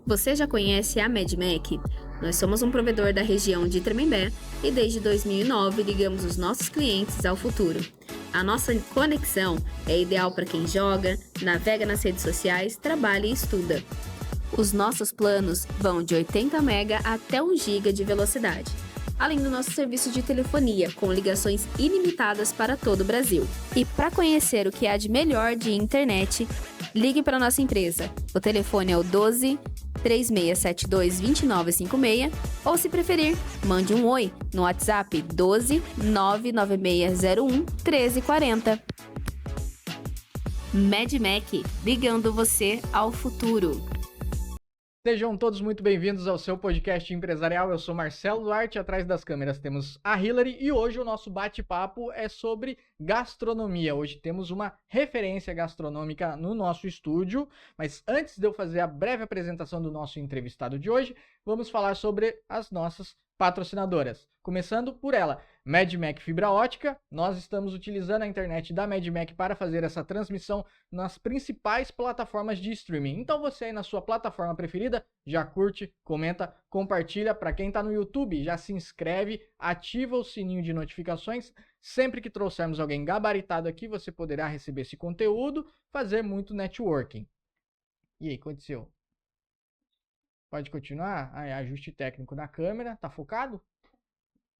Você já conhece a MedMac? Nós somos um provedor da região de Tremembé e desde 2009 ligamos os nossos clientes ao futuro. A nossa conexão é ideal para quem joga, navega nas redes sociais, trabalha e estuda. Os nossos planos vão de 80 MB até 1 GB de velocidade, além do nosso serviço de telefonia, com ligações ilimitadas para todo o Brasil. E para conhecer o que há de melhor de internet, ligue para a nossa empresa. O telefone é o 12 3672 2956 ou, se preferir, mande um oi no WhatsApp 12 99601 1340. MedMac, ligando você ao futuro. Sejam todos muito bem-vindos ao seu podcast empresarial. Eu sou Marcelo Duarte, atrás das câmeras temos a Hilary e hoje o nosso bate-papo é sobre gastronomia. Hoje temos uma referência gastronômica no nosso estúdio, mas antes de eu fazer a breve apresentação do nosso entrevistado de hoje, vamos falar sobre as nossas patrocinadoras. Começando por ela, MedMac Fibra Ótica. Nós estamos utilizando a internet da MedMac para fazer essa transmissão nas principais plataformas de streaming. Então você aí na sua plataforma preferida, já curte, comenta, compartilha. Para quem está no YouTube, já se inscreve, ativa o sininho de notificações. Sempre que trouxermos alguém gabaritado aqui, você poderá receber esse conteúdo, fazer muito networking. E aí, aconteceu? Pode continuar? Ajuste técnico na câmera. Tá focado?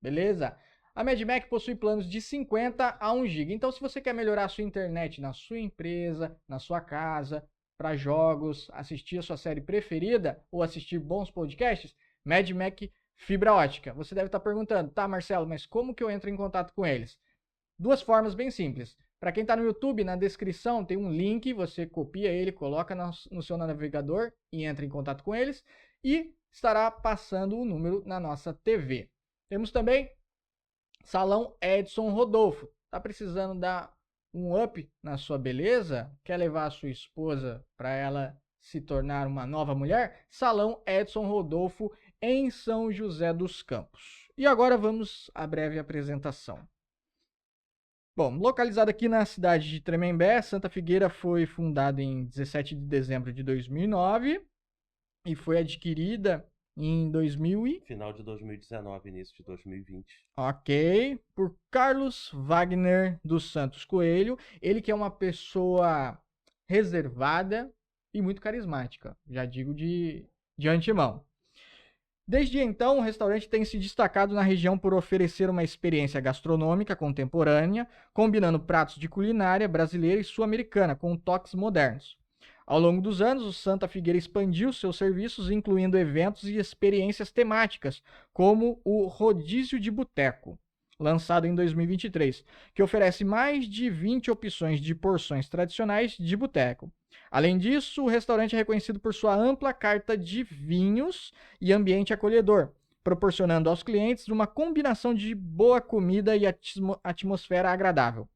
Beleza? A MedMac possui planos de 50 a 1 GB. Então, se você quer melhorar a sua internet na sua empresa, na sua casa, para jogos, assistir a sua série preferida ou assistir bons podcasts, MedMac Fibra Ótica. Você deve estar perguntando, tá, Marcelo, mas como que eu entro em contato com eles? Duas formas bem simples. Para quem está no YouTube, na descrição tem um link, você copia ele, coloca no seu navegador e entra em contato com eles e estará passando o número na nossa TV. Temos também Salão Edson Rodolfo. Tá precisando dar um up na sua beleza? Quer levar a sua esposa para ela se tornar uma nova mulher? Salão Edson Rodolfo em São José dos Campos. E agora vamos à breve apresentação. Bom, localizado aqui na cidade de Tremembé, Santa Figueira foi fundada em 17 de dezembro de 2009 e foi adquirida em Final de 2019, início de 2020. Ok, por Carlos Wagner dos Santos Coelho. Ele que é uma pessoa reservada e muito carismática, já digo de antemão. Desde então, o restaurante tem se destacado na região por oferecer uma experiência gastronômica contemporânea, combinando pratos de culinária brasileira e sul-americana com toques modernos. Ao longo dos anos, o Santa Figueira expandiu seus serviços, incluindo eventos e experiências temáticas, como o Rodízio de Boteco, lançado em 2023, que oferece mais de 20 opções de porções tradicionais de boteco. Além disso, o restaurante é reconhecido por sua ampla carta de vinhos e ambiente acolhedor, proporcionando aos clientes uma combinação de boa comida e atmosfera agradável.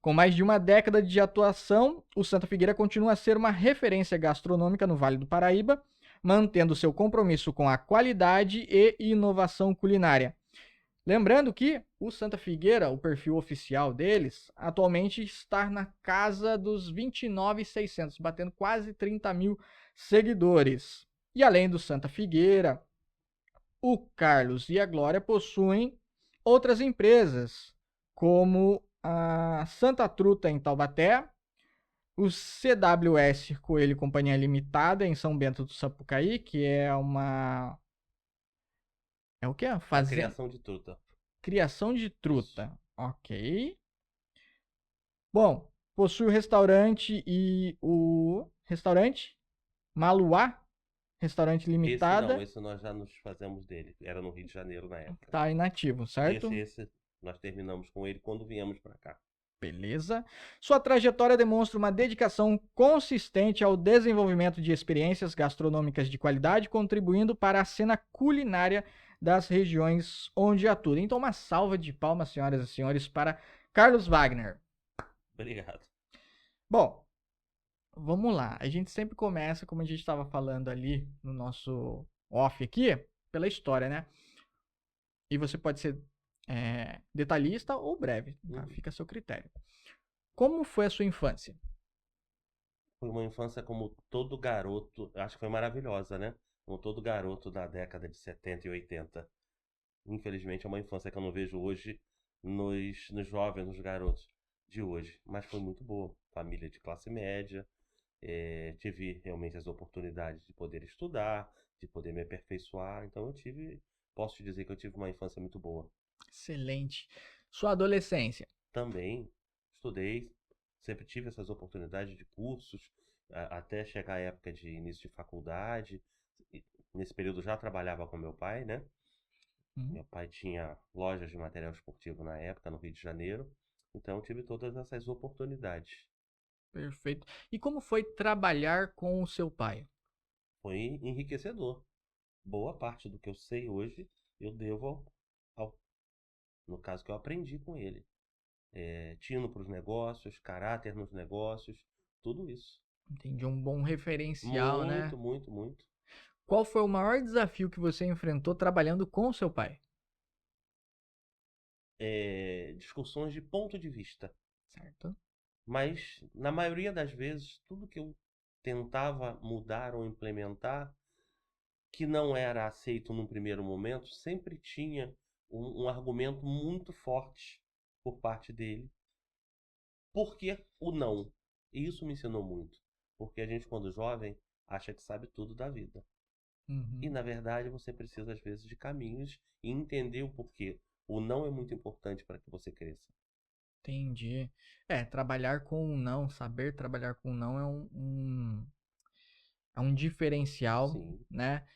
Com mais de uma década de atuação, o Santa Figueira continua a ser uma referência gastronômica no Vale do Paraíba, mantendo seu compromisso com a qualidade e inovação culinária. Lembrando que o Santa Figueira, o perfil oficial deles, atualmente está na casa dos 29.600, batendo quase 30 mil seguidores. E além do Santa Figueira, o Carlos e a Glória possuem outras empresas, como a Santa Truta em Taubaté, o CWS Coelho Companhia Limitada em São Bento do Sapucaí, que é uma... É o que? Criação de truta. Criação de truta. Ok. Bom, possui o restaurante e o restaurante Maluá, restaurante limitada. Esse nós já nos fazemos dele. Era no Rio de Janeiro na época. Tá inativo, certo? Esse nós terminamos com ele quando viemos para cá. Beleza. Sua trajetória demonstra uma dedicação consistente ao desenvolvimento de experiências gastronômicas de qualidade, contribuindo para a cena culinária das regiões onde atua. Então, uma salva de palmas, senhoras e senhores, para Carlos Wagner. Obrigado. Bom, vamos lá. A gente sempre começa, como a gente estava falando ali no nosso off aqui, pela história, né? E você pode ser detalhista ou breve, tá? Fica a seu critério. Como foi a sua infância? Foi uma infância como todo garoto, acho que foi maravilhosa, né? Como todo garoto da década de 70 e 80. Infelizmente é uma infância que eu não vejo hoje nos jovens, nos garotos de hoje. Mas foi muito boa. Família de classe média, tive realmente as oportunidades de poder estudar, de poder me aperfeiçoar. Então posso te dizer que eu tive uma infância muito boa. Excelente. Sua adolescência? Também estudei, sempre tive essas oportunidades de cursos, até chegar à época de início de faculdade. Nesse período já trabalhava com meu pai, né? Meu pai tinha lojas de material esportivo na época, no Rio de Janeiro. Então eu tive todas essas oportunidades. Perfeito. E como foi trabalhar com o seu pai? Foi enriquecedor. Boa parte do que eu sei hoje eu devo no caso que eu aprendi com ele. Tino para os negócios, caráter nos negócios, tudo isso. Entendi, um bom referencial, né? Muito, muito, muito. Qual foi o maior desafio que você enfrentou trabalhando com o seu pai? Discussões de ponto de vista. Certo. Mas, na maioria das vezes, tudo que eu tentava mudar ou implementar, que não era aceito num primeiro momento, sempre tinha um argumento muito forte por parte dele. Por que o não? E isso me ensinou muito. Porque a gente, quando jovem, acha que sabe tudo da vida. E, na verdade, você precisa, às vezes, de caminhos e entender o porquê. O não é muito importante para que você cresça. Entendi. Trabalhar com um não, saber trabalhar com um não é um diferencial, Sim. né?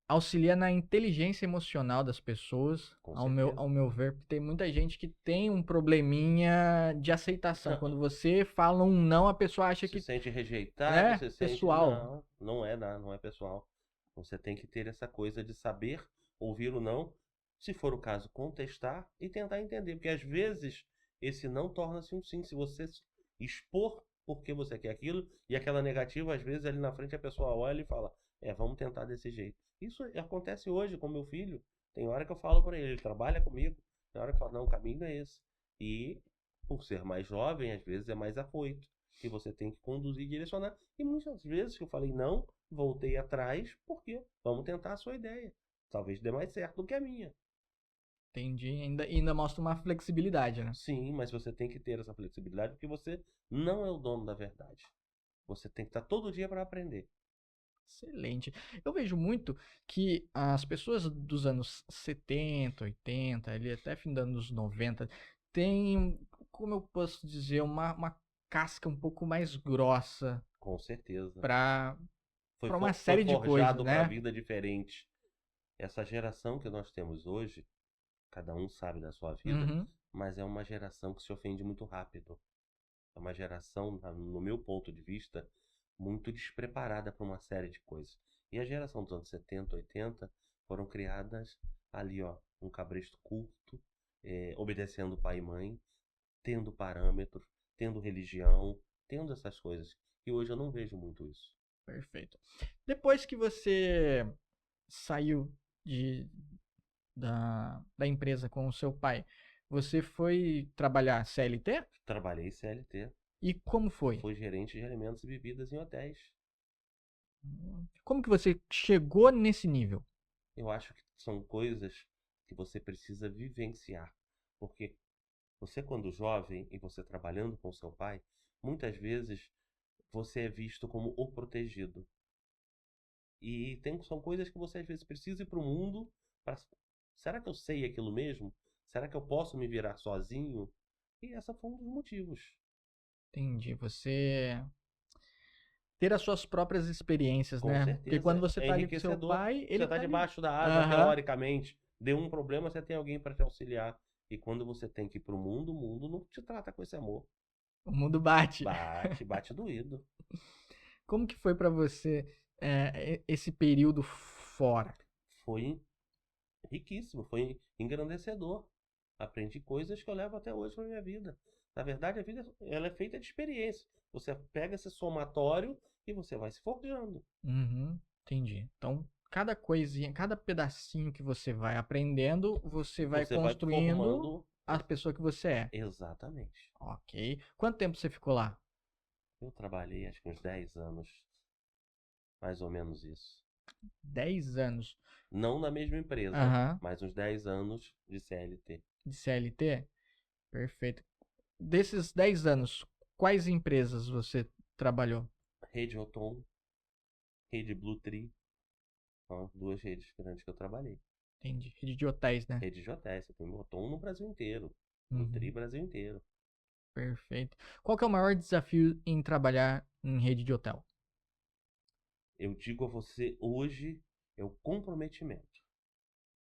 Auxilia na inteligência emocional das pessoas, Com ao certeza. meu ver, porque tem muita gente que tem um probleminha de aceitação. Quando você fala um não, a pessoa acha Se que sente rejeitado, se sente... pessoal. Não é nada, não é pessoal. Você tem que ter essa coisa de saber ouvir o não, se for o caso, contestar e tentar entender. Porque às vezes esse não torna-se um sim. Se você expor por que você quer aquilo, e aquela negativa, às vezes ali na frente a pessoa olha e fala, vamos tentar desse jeito. Isso acontece hoje com meu filho. Tem hora que eu falo para ele trabalha comigo. Tem hora que eu falo, não, o caminho é esse. E por ser mais jovem, às vezes é mais afoito. Que você tem que conduzir e direcionar. E muitas vezes que eu falei não, voltei atrás, porque vamos tentar a sua ideia. Talvez dê mais certo do que a minha. Entendi. Ainda mostra uma flexibilidade, né? Sim, mas você tem que ter essa flexibilidade porque você não é o dono da verdade. Você tem que estar todo dia para aprender. Excelente. Eu vejo muito que as pessoas dos anos 70, 80, ali até fim dos anos 90, têm, como eu posso dizer, uma casca um pouco mais grossa Com certeza. para Foi uma série de coisas, forjado para né? vida diferente. Essa geração que nós temos hoje, cada um sabe da sua vida, mas é uma geração que se ofende muito rápido. É uma geração, no meu ponto de vista, muito despreparada para uma série de coisas. E a geração dos anos 70, 80 foram criadas ali, ó, um cabresto curto, obedecendo pai e mãe, tendo parâmetros, tendo religião, tendo essas coisas. E hoje eu não vejo muito isso. Perfeito. Depois que você saiu da empresa com o seu pai, você foi trabalhar CLT? Trabalhei CLT. E como foi? Fui gerente de alimentos e bebidas em hotéis. Como que você chegou nesse nível? Eu acho que são coisas que você precisa vivenciar. Porque você, quando jovem e você trabalhando com seu pai, muitas vezes você é visto como o protegido. E são coisas que você às vezes precisa ir para o mundo. Será que eu sei aquilo mesmo? Será que eu posso me virar sozinho? E esse foi um dos motivos. Entendi. Você ter as suas próprias experiências, Com né? certeza. Porque quando você tá ali com seu pai, ele você tá tá debaixo ali. da asa, teoricamente. Deu um problema, você tem alguém para te auxiliar. E quando você tem que ir pro mundo, o mundo não te trata com esse amor. O mundo bate. Bate doído. Como que foi para você esse período fora? Foi riquíssimo, foi engrandecedor. Aprendi coisas que eu levo até hoje pra minha vida. Na verdade, a vida ela é feita de experiência. Você pega esse somatório e você vai se forjando. Entendi. Então, cada coisinha, cada pedacinho que você vai aprendendo, você vai construindo a pessoa que você é. Exatamente. Ok. Quanto tempo você ficou lá? Eu trabalhei acho que uns 10 anos, mais ou menos isso. 10 anos. Não na mesma empresa, Aham. mas uns 10 anos de CLT. De CLT? Perfeito. Desses 10 anos, quais empresas você trabalhou? Rede Otom, Rede Blue Tree, são as duas redes grandes que eu trabalhei. Entendi. Rede de hotéis, né? Rede JS, eu tenho Otom no Brasil inteiro. Blue Uhum. Tree Brasil inteiro. Perfeito. Qual que é o maior desafio em trabalhar em rede de hotel? Eu digo a você hoje, é o comprometimento.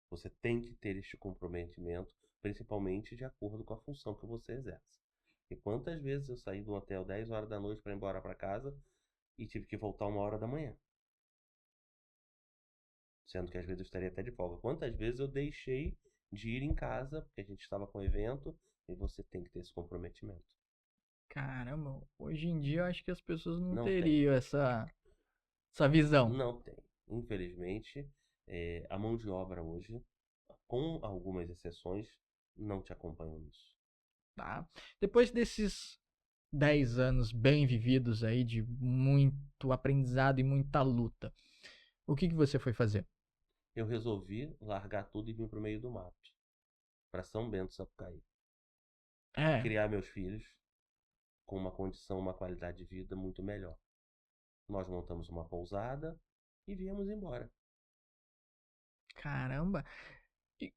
Você tem que ter este comprometimento, principalmente de acordo com a função que você exerce. E quantas vezes eu saí do hotel 10 horas da noite para ir embora para casa e tive que voltar 1 hora da manhã. Sendo que às vezes eu estaria até de folga. Quantas vezes eu deixei de ir em casa, porque a gente estava com evento, e você tem que ter esse comprometimento. Caramba, hoje em dia eu acho que as pessoas não Não tem. teriam essa visão. Não tem. Infelizmente, a mão de obra hoje, com algumas exceções, não te acompanha nisso. Tá? Depois desses 10 anos bem vividos aí, de muito aprendizado e muita luta, o que você foi fazer? Eu resolvi largar tudo e vir para o meio do mato, para São Bento, Sapucaí. É, Criar meus filhos com uma condição, uma qualidade de vida muito melhor. Nós montamos uma pousada e viemos embora. caramba. E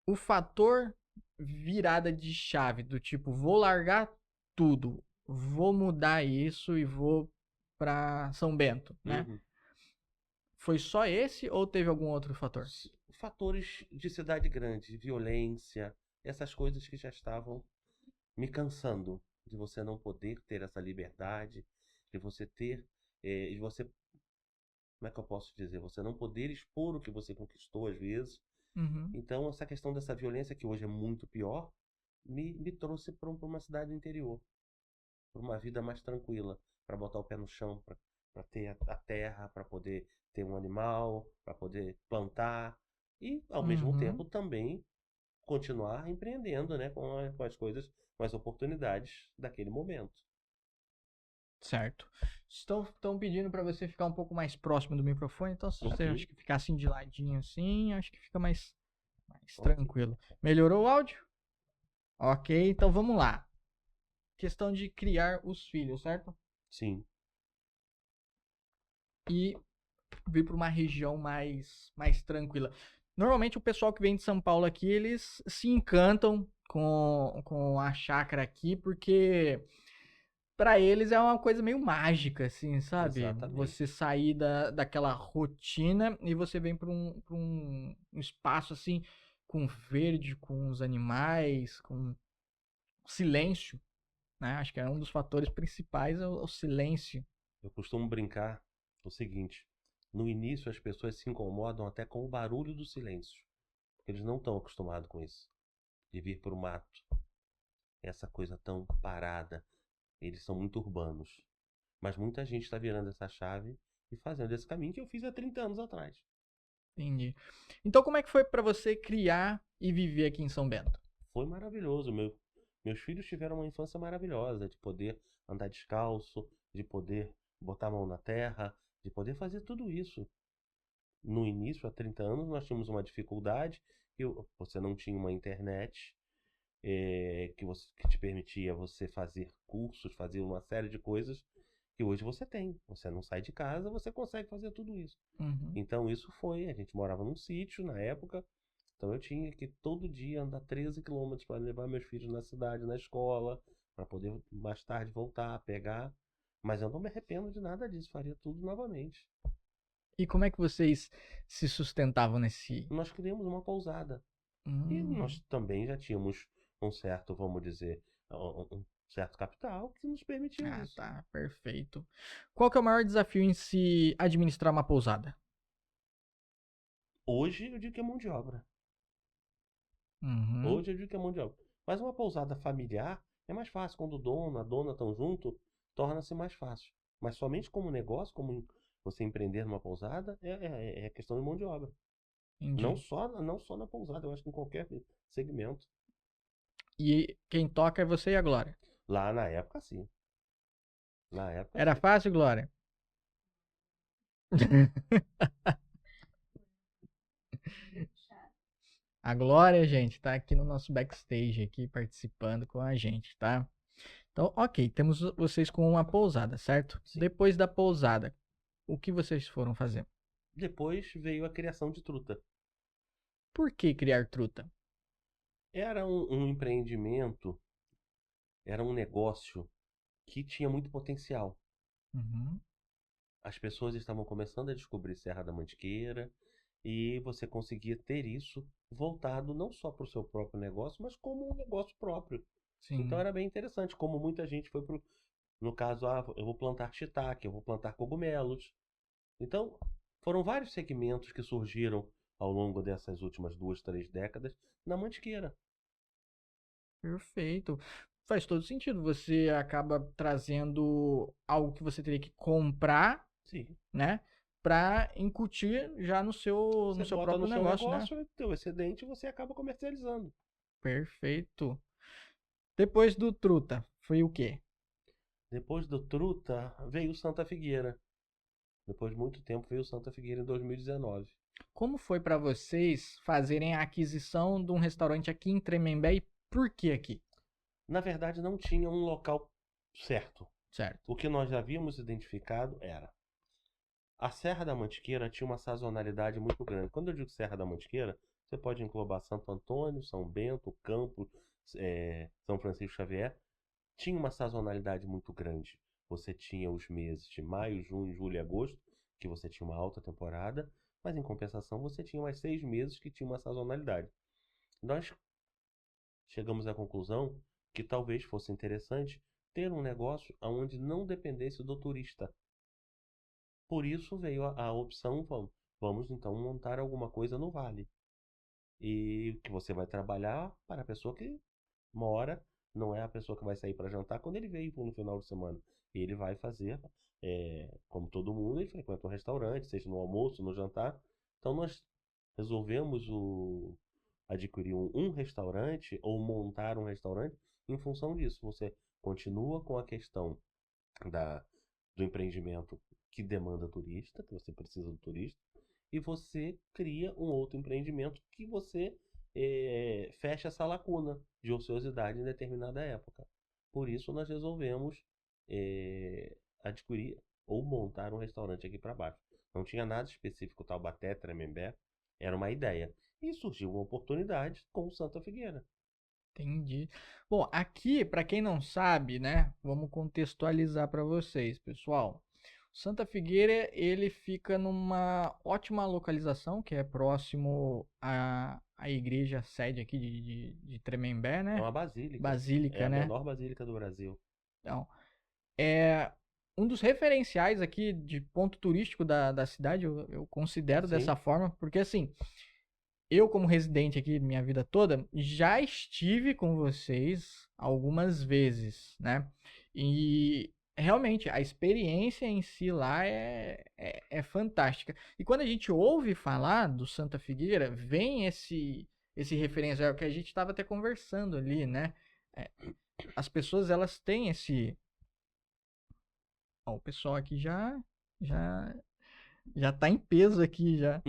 o fator virada de chave, do tipo, vou largar tudo, vou mudar isso e vou pra São Bento, né? Uhum. Foi só esse ou teve algum outro fator? Fatores de cidade grande, violência, essas coisas que já estavam me cansando de você não poder ter essa liberdade, de você ter, de você, como é que eu posso dizer, você não poder expor o que você conquistou às vezes. Uhum. Então essa questão dessa violência, que hoje é muito pior, me trouxe para uma cidade interior, para uma vida mais tranquila, para botar o pé no chão, para ter a terra, para poder ter um animal, para poder plantar e, ao mesmo Uhum. tempo, também continuar empreendendo, né, com as coisas, com as oportunidades daquele momento. Certo. Estão pedindo para você ficar um pouco mais próximo do microfone, então se você Ok. acha que ficar assim de ladinho assim, acho que fica mais Ok. tranquilo. Melhorou o áudio? Ok, então vamos lá. Questão de criar os filhos, certo? Sim. E vir para uma região mais tranquila. Normalmente o pessoal que vem de São Paulo aqui, eles se encantam com a chácara aqui, porque para eles é uma coisa meio mágica, assim, sabe? Exatamente. Você sair daquela rotina e você vem para um espaço assim, com verde, com os animais, com silêncio, né? Acho que é um dos fatores principais é o silêncio. Eu costumo brincar o seguinte: no início as pessoas se incomodam até com o barulho do silêncio, porque eles não estão acostumados com isso, de vir para o mato, essa coisa tão parada. Eles são muito urbanos. Mas muita gente está virando essa chave e fazendo esse caminho que eu fiz há 30 anos atrás. Entendi. Então como é que foi para você criar e viver aqui em São Bento? Foi maravilhoso. Meus filhos tiveram uma infância maravilhosa, de poder andar descalço, de poder botar a mão na terra, de poder fazer tudo isso. No início, há 30 anos, nós tínhamos uma dificuldade, você não tinha uma internet que te permitia você fazer cursos, fazer uma série de coisas que hoje você tem. Você não sai de casa, você consegue fazer tudo isso. Uhum. Então isso foi, a gente morava num sítio na época, então eu tinha que todo dia andar 13 quilômetros para levar meus filhos na cidade, na escola, para poder mais tarde voltar, pegar. Mas eu não me arrependo de nada disso, faria tudo novamente. E como é que vocês se sustentavam nesse... Nós criamos uma pousada. E nós também já tínhamos um certo, vamos dizer, um certo capital que nos permitiu Ah, isso. tá, perfeito. Qual que é o maior desafio em se administrar uma pousada? Hoje eu digo que é mão de obra. Uhum. Hoje eu digo que é mão de obra. Mas uma pousada familiar é mais fácil. Quando o dono, a dona estão junto, torna-se mais fácil. Mas somente como negócio, como você empreender numa pousada, é questão de mão de obra. Entendi. Não só na pousada, eu acho que em qualquer segmento. E quem toca é você e a Glória. Lá na época, sim. Na época, Era sim. fácil, Glória? A Glória, gente, tá aqui no nosso backstage, aqui participando com a gente, tá? Então, ok, temos vocês com uma pousada, certo? Sim. Depois da pousada, o que vocês foram fazer? Depois veio a criação de truta. Por que criar truta? Era um empreendimento, era um negócio que tinha muito potencial. Uhum, As pessoas estavam começando a descobrir Serra da Mantiqueira e você conseguia ter isso voltado não só para o seu próprio negócio, mas como um negócio próprio. Então sim, era bem interessante, como muita gente foi pro, no caso, eu vou plantar shiitake, eu vou plantar cogumelos. Então, foram vários segmentos que surgiram ao longo dessas últimas 2, 3 décadas na Mantiqueira. perfeito. Faz todo sentido. Você acaba trazendo algo que você teria que comprar, Sim. né? Pra incutir já no Você seu bota no próprio seu negócio, né? negócio, teu excedente você acaba comercializando. Perfeito. Depois do truta, foi o quê? Depois do Truta, veio o Santa Figueira. Depois de muito tempo veio o Santa Figueira em 2019. Como foi pra vocês fazerem a aquisição de um restaurante aqui em Tremembé e por que aqui? Na verdade, não tinha um local certo. Certo. O que nós já havíamos identificado era a Serra da Mantiqueira tinha uma sazonalidade muito grande. Quando eu digo Serra da Mantiqueira, você pode englobar Santo Antônio, São Bento, Campo, São Francisco Xavier. Tinha uma sazonalidade muito grande. Você tinha os meses de maio, junho, julho e agosto, que você tinha uma alta temporada, mas em compensação você tinha mais 6 meses que tinha uma sazonalidade. Nós chegamos à conclusão que talvez fosse interessante ter um negócio onde não dependesse do turista. Por isso veio a opção, vamos então montar alguma coisa no Vale. E que você vai trabalhar para a pessoa que mora, não é a pessoa que vai sair para jantar quando ele veio no final de semana. Ele vai fazer, como todo mundo, ele frequenta um restaurante, seja no almoço, no jantar. Então nós resolvemos adquirir um restaurante ou montar um restaurante em função disso. Você continua com a questão da, do empreendimento que demanda turista, que você precisa do turista, e você cria um outro empreendimento que você fecha essa lacuna de ociosidade em determinada época. Por isso nós resolvemos adquirir ou montar um restaurante aqui para baixo. Não tinha nada específico Taubaté, Tremembé, era uma ideia. E surgiu uma oportunidade com o Santa Figueira. Entendi. Bom, aqui, para quem não sabe, né, vamos contextualizar para vocês, pessoal. Santa Figueira, ele fica numa ótima localização, que é próximo à igreja sede aqui de Tremembé, É né? uma basílica. É Basílica, a né? menor basílica do Brasil. Então, é um dos referenciais aqui de ponto turístico da cidade, eu considero Sim. dessa forma, porque assim, eu como residente aqui minha vida toda, já estive com vocês algumas vezes, né? E realmente a experiência em si lá é fantástica. E quando a gente ouve falar do Santa Figueira, vem esse referencial que a gente estava até conversando ali, né? É, as pessoas elas têm esse. Ó, o pessoal aqui já já tá em peso aqui já.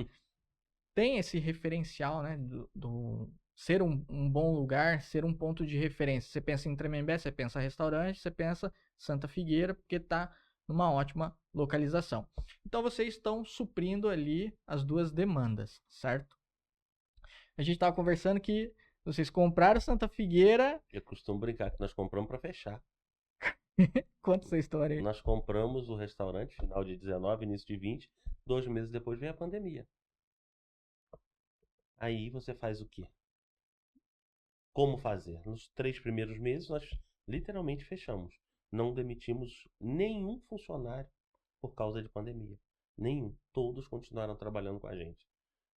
Tem esse referencial, né, do ser um bom lugar, ser um ponto de referência. Você pensa em Tremembé, você pensa restaurante, você pensa Santa Figueira, porque está numa ótima localização. Então vocês estão suprindo ali as duas demandas, certo? A gente estava conversando que vocês compraram Santa Figueira. Eu costumo brincar que nós compramos para fechar. Conta essa história aí. Nós compramos o restaurante final de 19, início de 20. 2 meses depois veio a pandemia. Aí você faz o quê? Como fazer? Nos 3 primeiros meses nós literalmente fechamos. Não demitimos nenhum funcionário por causa de pandemia. Nenhum. Todos continuaram trabalhando com a gente.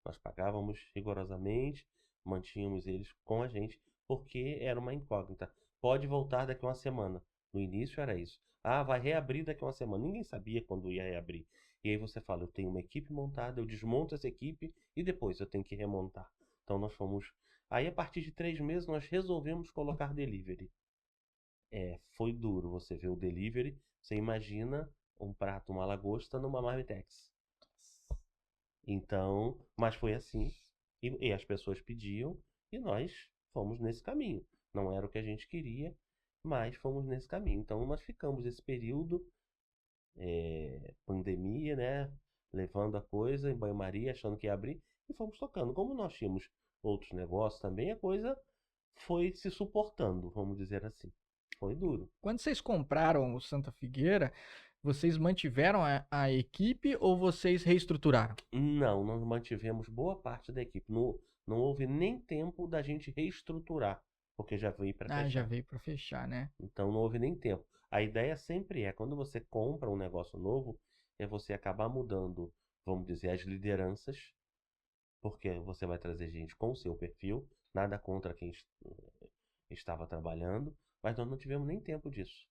Nós pagávamos rigorosamente, mantínhamos eles com a gente, porque era uma incógnita. Pode voltar daqui a uma semana. No início era isso. Ah, vai reabrir daqui a uma semana. Ninguém sabia quando ia reabrir. E aí você fala, eu tenho uma equipe montada, eu desmonto essa equipe e depois eu tenho que remontar. Então nós fomos. Aí a partir de 3 meses nós resolvemos colocar delivery. Foi duro você ver o delivery Você imagina um prato, uma lagosta numa marmitex. Então, mas foi assim. E as pessoas pediam e nós fomos nesse caminho. Não era o que a gente queria, mas fomos nesse caminho. Então, nós ficamos esse período, pandemia, né? Levando a coisa em banho-maria, achando que ia abrir, e fomos tocando. Como nós tínhamos outros negócios também, a coisa foi se suportando, vamos dizer assim. Foi duro. Quando vocês compraram o Santa Figueira, vocês mantiveram a equipe ou vocês reestruturaram? Não, nós mantivemos boa parte da equipe. Não houve nem tempo da gente reestruturar, porque já veio para Ah, já fechar. veio para fechar, né? Então não houve nem tempo. A ideia sempre é, quando você compra um negócio novo, é você acabar mudando, vamos dizer, as lideranças, porque você vai trazer gente com o seu perfil, nada contra quem estava trabalhando, mas nós não tivemos nem tempo disso.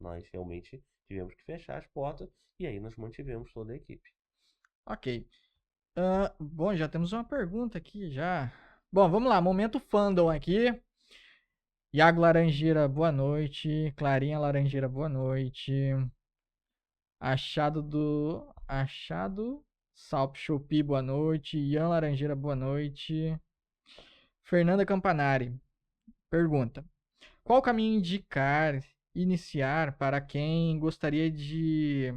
Nós realmente tivemos que fechar as portas e aí nós mantivemos toda a equipe. Ok. Bom, já temos uma pergunta aqui já. Bom, vamos lá. Momento fandom aqui. Iago Laranjeira, boa noite. Clarinha Laranjeira, boa noite. Achado Salp Shopee, boa noite. Ian Laranjeira, boa noite. Fernanda Campanari pergunta: qual caminho iniciar para quem gostaria de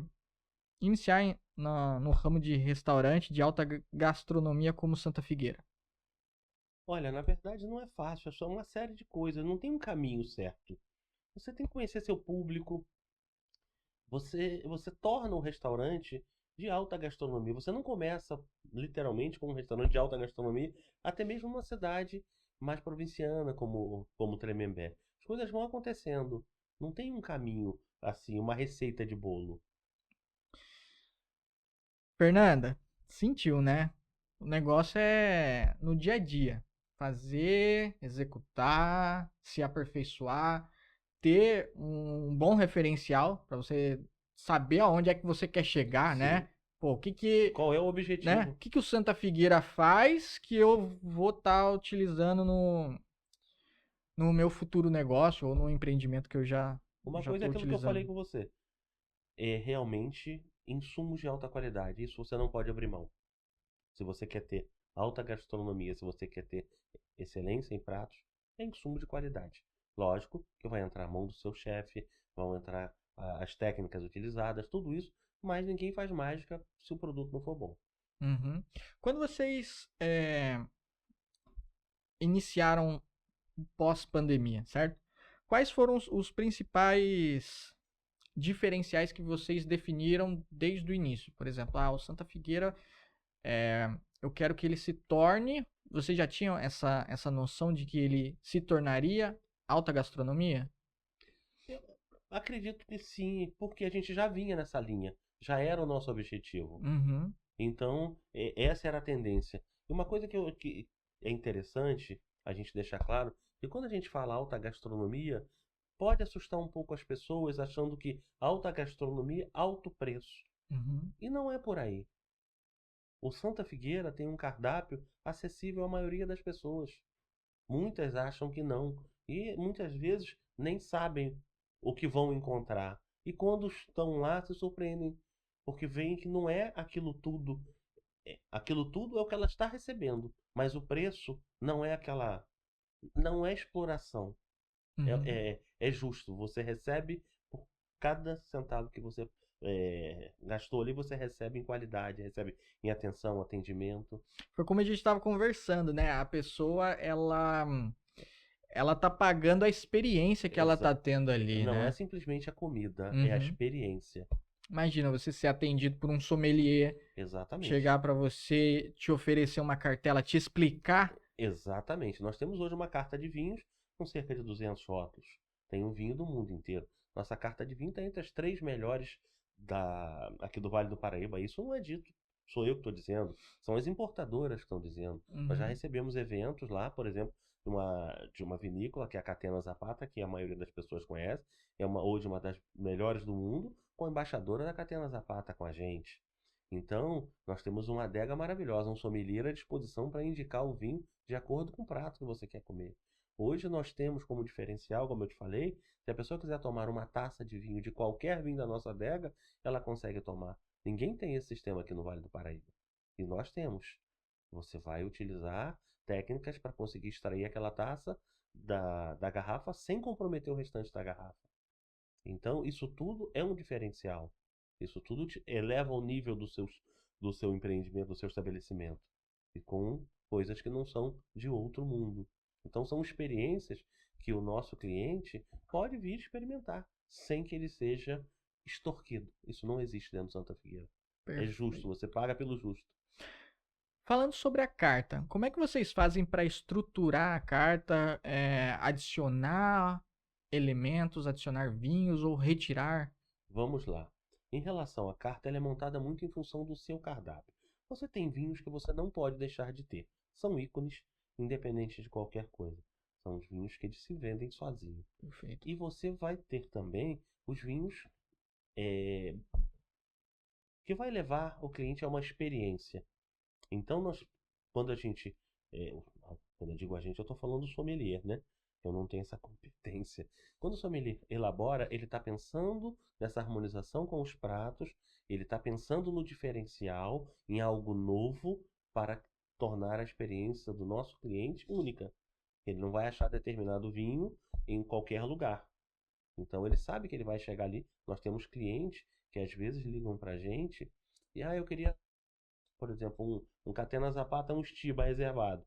iniciar no ramo de restaurante de alta gastronomia como Santa Figueira? Olha, na verdade não é fácil, é só uma série de coisas, não tem um caminho certo. Você tem que conhecer seu público, você torna um restaurante de alta gastronomia. Você não começa literalmente com um restaurante de alta gastronomia, até mesmo numa cidade mais provinciana como Tremembé. As coisas vão acontecendo. Não tem um caminho assim, uma receita de bolo. Fernanda, sentiu, né? O negócio é no dia a dia. Fazer, executar, se aperfeiçoar, ter um bom referencial para você saber aonde é que você quer chegar, Sim. né? Pô, Qual é o né? objetivo? O que o Santa Figueira faz que eu vou estar utilizando no meu futuro negócio ou no empreendimento que eu já Uma já coisa é estou aquilo que eu falei utilizando. com você. É realmente insumos de alta qualidade. Isso você não pode abrir mão. Se você quer ter alta gastronomia, se você quer ter excelência em pratos, é insumo de qualidade. Lógico que vai entrar a mão do seu chefe, vão entrar as técnicas utilizadas, tudo isso, mas ninguém faz mágica se o produto não for bom. Uhum. Quando vocês iniciaram pós-pandemia, certo? Quais foram os principais diferenciais que vocês definiram desde o início? Por exemplo, o Santa Figueira, eu quero que ele se torne. Vocês já tinham essa noção de que ele se tornaria alta gastronomia? Eu acredito que sim, porque a gente já vinha nessa linha, já era o nosso objetivo. Uhum. Então, essa era a tendência. E uma coisa que é interessante a gente deixar claro, que quando a gente fala alta gastronomia, pode assustar um pouco as pessoas achando que alta gastronomia, alto preço. Uhum. E não é por aí. O Santa Figueira tem um cardápio acessível à maioria das pessoas. Muitas acham que não. E muitas vezes nem sabem o que vão encontrar. E quando estão lá, se surpreendem. Porque veem que não é aquilo tudo. Aquilo tudo é o que ela está recebendo. Mas o preço não é aquela. Não é exploração. Uhum. É justo. Você recebe por cada centavo que você gastou ali, você recebe em qualidade, recebe em atenção, atendimento. Foi como a gente estava conversando, né? A pessoa, ela tá pagando a experiência que ela tá tendo ali, Não é né? simplesmente a comida, é a Uhum. experiência. Imagina você ser atendido por um sommelier, Exatamente. chegar para você, te oferecer uma cartela, te explicar. Exatamente. Nós temos hoje uma carta de vinhos com cerca de 200 rótulos. Tem um vinho do mundo inteiro. Nossa carta de vinho está entre as 3 melhores aqui do Vale do Paraíba. Isso não é dito. Sou eu que estou dizendo. São as importadoras que estão dizendo. Nós já Uhum. recebemos eventos lá, por exemplo, de uma vinícola, que é a Catena Zapata, que a maioria das pessoas conhece. Hoje uma das melhores do mundo, com a embaixadora da Catena Zapata com a gente. Então, nós temos uma adega maravilhosa, um sommelier à disposição para indicar o vinho de acordo com o prato que você quer comer. Hoje nós temos como diferencial, como eu te falei, se a pessoa quiser tomar uma taça de vinho, de qualquer vinho da nossa adega, ela consegue tomar. Ninguém tem esse sistema aqui no Vale do Paraíba. E nós temos. Você vai utilizar técnicas para conseguir extrair aquela taça da garrafa sem comprometer o restante da garrafa. Então, isso tudo é um diferencial. Isso tudo eleva o nível do seu empreendimento, do seu estabelecimento. E com coisas que não são de outro mundo. Então, são experiências que o nosso cliente pode vir experimentar, sem que ele seja extorquido. Isso não existe dentro do Santa Figueira. É justo, você paga pelo justo. Falando sobre a carta, como é que vocês fazem para estruturar a carta, adicionar elementos, adicionar vinhos ou retirar? Vamos lá. Em relação à carta, ela é montada muito em função do seu cardápio. Você tem vinhos que você não pode deixar de ter. São ícones, independente de qualquer coisa. São os vinhos que eles se vendem sozinhos. Perfeito. E você vai ter também os vinhos que vai levar o cliente a uma experiência. Então, quando a gente, quando eu digo a gente, eu estou falando do sommelier, né? Eu não tenho essa competência. Quando o sommelier elabora, ele está pensando nessa harmonização com os pratos, ele está pensando no diferencial, em algo novo para tornar a experiência do nosso cliente única. Ele não vai achar determinado vinho em qualquer lugar. Então ele sabe que ele vai chegar ali. Nós temos clientes que às vezes ligam para a gente e eu queria, por exemplo, um Catena Zapata, um Stiba reservado.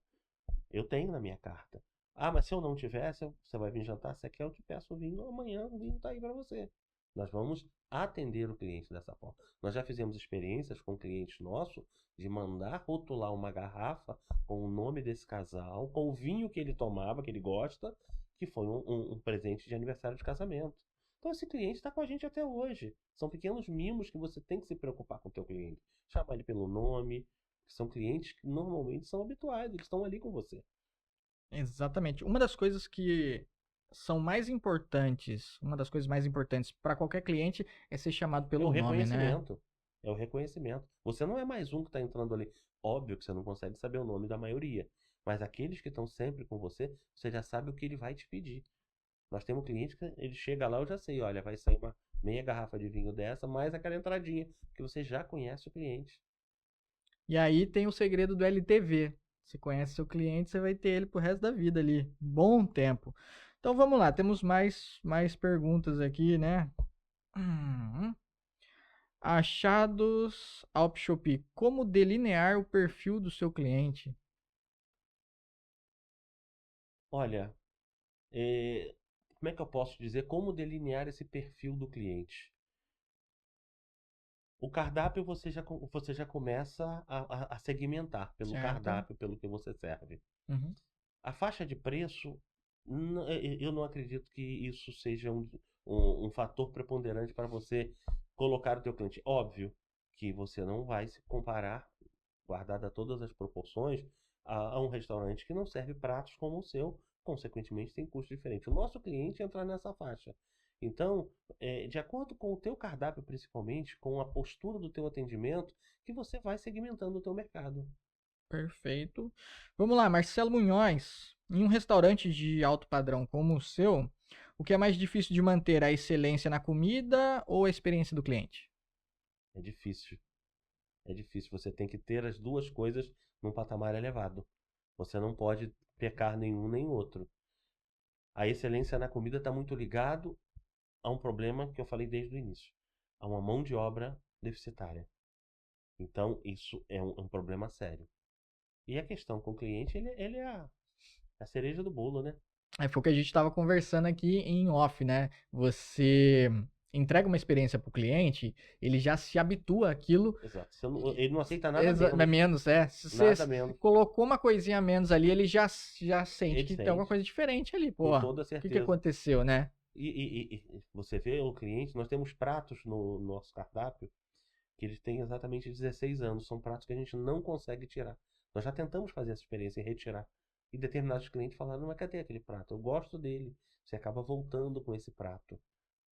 Eu tenho na minha carta. Mas se eu não tivesse, você vai vir jantar, você quer, eu te peço o vinho, amanhã o vinho está aí para você. Nós vamos atender o cliente dessa forma. Nós já fizemos experiências com clientes nossos de mandar rotular uma garrafa com o nome desse casal, com o vinho que ele tomava, que ele gosta, que foi um presente de aniversário de casamento. Então esse cliente está com a gente até hoje. São pequenos mimos que você tem que se preocupar com o teu cliente. Chamar ele pelo nome, que são clientes que normalmente são habituais, eles estão ali com você. Exatamente. Uma das coisas que são mais importantes, uma das coisas mais importantes para qualquer cliente é ser chamado pelo nome, né? É o reconhecimento. Você não é mais um que está entrando ali. Óbvio que você não consegue saber o nome da maioria. Mas aqueles que estão sempre com você, você já sabe o que ele vai te pedir. Nós temos cliente que ele chega lá, eu já sei, olha, vai sair uma meia garrafa de vinho dessa, mais aquela entradinha, porque você já conhece o cliente. E aí tem o segredo do LTV. Você conhece seu cliente, você vai ter ele pro resto da vida ali. Bom tempo. Então vamos lá, temos mais perguntas aqui, né? Achados Alp Shopee. Como delinear o perfil do seu cliente? Olha, como é que eu posso dizer como delinear esse perfil do cliente? O cardápio você já começa a segmentar pelo Certo. cardápio, pelo que você serve. Uhum. A faixa de preço, eu não acredito que isso seja um fator preponderante para você colocar o teu cliente. Óbvio que você não vai se comparar, guardada todas as proporções, a um restaurante que não serve pratos como o seu, consequentemente tem custo diferente. O nosso cliente entra nessa faixa. Então, de acordo com o teu cardápio, principalmente, com a postura do teu atendimento, que você vai segmentando o teu mercado. Perfeito. Vamos lá, Marcelo Munhoz. Em um restaurante de alto padrão como o seu, o que é mais difícil de manter, a excelência na comida ou a experiência do cliente? É difícil. É difícil. Você tem que ter as duas coisas num patamar elevado. Você não pode pecar nenhum nem outro. A excelência na comida está muito ligado a um problema que eu falei desde o início. A uma mão de obra deficitária. Então, isso é um problema sério. E a questão com o cliente, ele é a cereja do bolo, né? Foi o que a gente estava conversando aqui em off, né? Você entrega uma experiência para o cliente, ele já se habitua àquilo. Exato. Ele não aceita nada menos. Menos, é. Se você colocou uma coisinha a menos ali, ele já sente que tem alguma coisa diferente ali. Pô, com toda certeza. O que aconteceu, né? E você vê o cliente, nós temos pratos no nosso cardápio que eles têm exatamente 16 anos. São pratos que a gente não consegue tirar. Nós já tentamos fazer essa experiência e retirar. E determinados clientes falaram, mas cadê aquele prato? Eu gosto dele. Você acaba voltando com esse prato.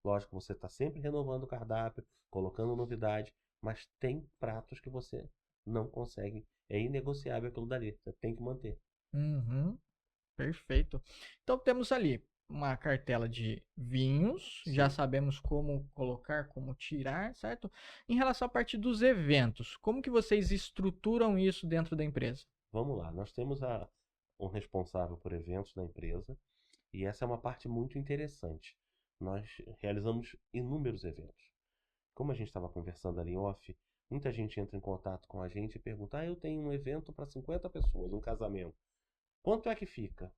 Lógico, você está sempre renovando o cardápio, colocando novidade, mas tem pratos que você não consegue. É inegociável aquilo dali. Você tem que manter. Uhum. Perfeito. Então temos ali uma cartela de vinhos, já Sim. sabemos como colocar, como tirar, certo? Em relação à parte dos eventos, como que vocês estruturam isso dentro da empresa? Vamos lá, nós temos um responsável por eventos na empresa e essa é uma parte muito interessante. Nós realizamos inúmeros eventos. Como a gente estava conversando ali em off, muita gente entra em contato com a gente e pergunta: eu tenho um evento para 50 pessoas, um casamento. Quanto é que fica?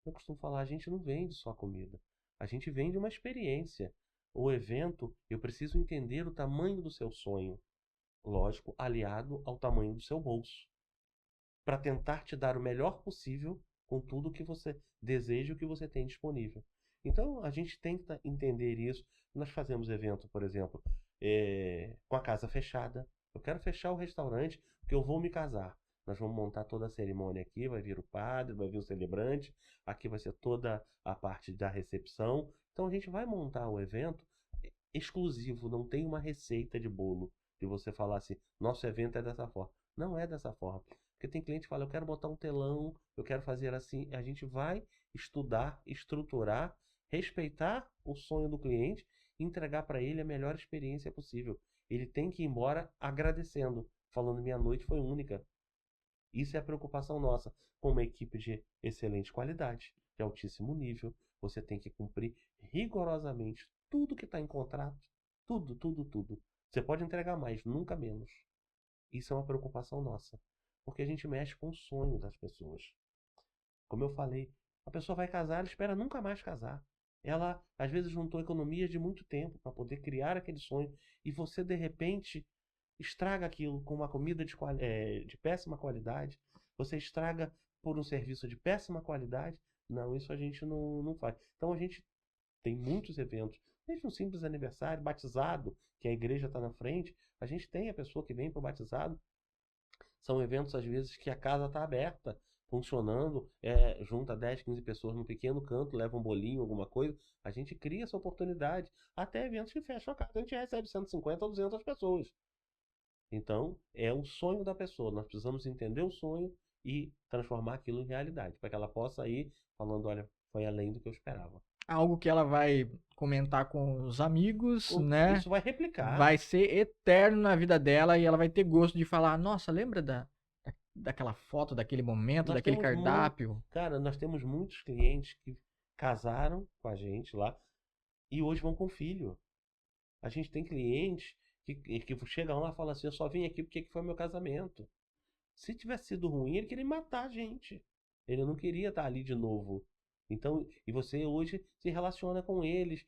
Eu costumo falar: a gente não vende só comida, a gente vende uma experiência. O evento, eu preciso entender o tamanho do seu sonho, lógico, aliado ao tamanho do seu bolso, para tentar te dar o melhor possível com tudo que você deseja e o que você tem disponível. Então, a gente tenta entender isso. Nós fazemos evento, por exemplo, com a casa fechada. Eu quero fechar o restaurante porque eu vou me casar. Nós vamos montar toda a cerimônia aqui, vai vir o padre, vai vir o celebrante, aqui vai ser toda a parte da recepção. Então a gente vai montar o evento exclusivo, não tem uma receita de bolo de você falar assim, nosso evento é dessa forma. Não é dessa forma. Porque tem cliente que fala, eu quero botar um telão, eu quero fazer assim. A gente vai estudar, estruturar, respeitar o sonho do cliente e entregar para ele a melhor experiência possível. Ele tem que ir embora agradecendo, falando minha noite foi única. Isso é a preocupação nossa. Com uma equipe de excelente qualidade, de altíssimo nível, você tem que cumprir rigorosamente tudo que está em contrato. Tudo, tudo, tudo. Você pode entregar mais, nunca menos. Isso é uma preocupação nossa. Porque a gente mexe com o sonho das pessoas. Como eu falei, a pessoa vai casar, ela espera nunca mais casar. Ela, às vezes, juntou economias de muito tempo para poder criar aquele sonho. E você, de repente, estraga aquilo com uma comida de péssima qualidade. Você estraga por um serviço de péssima qualidade. Não, isso a gente não faz. Então, a gente tem muitos eventos. Desde um simples aniversário, batizado, que a igreja está na frente. A gente tem a pessoa que vem para o batizado. São eventos, às vezes, que a casa está aberta, funcionando, junta 10, 15 pessoas num pequeno canto, leva um bolinho, alguma coisa. A gente cria essa oportunidade. Até eventos que fecham a casa, a gente recebe 150 ou 200 pessoas. Então, é o sonho da pessoa. Nós precisamos entender o sonho e transformar aquilo em realidade, para que ela possa ir falando, olha, foi além do que eu esperava. Algo que ela vai comentar com os amigos, né? Isso vai replicar. Vai ser eterno na vida dela e ela vai ter gosto de falar, nossa, lembra daquela foto, daquele momento, Nós daquele temos cardápio? Cara, nós temos muitos clientes que casaram com a gente lá e hoje vão com filho. A gente tem clientes que chegam lá e falam assim, eu só vim aqui porque que foi meu casamento. Se tivesse sido ruim, ele queria matar a gente. Ele não queria estar ali de novo. Então, e você hoje se relaciona com eles.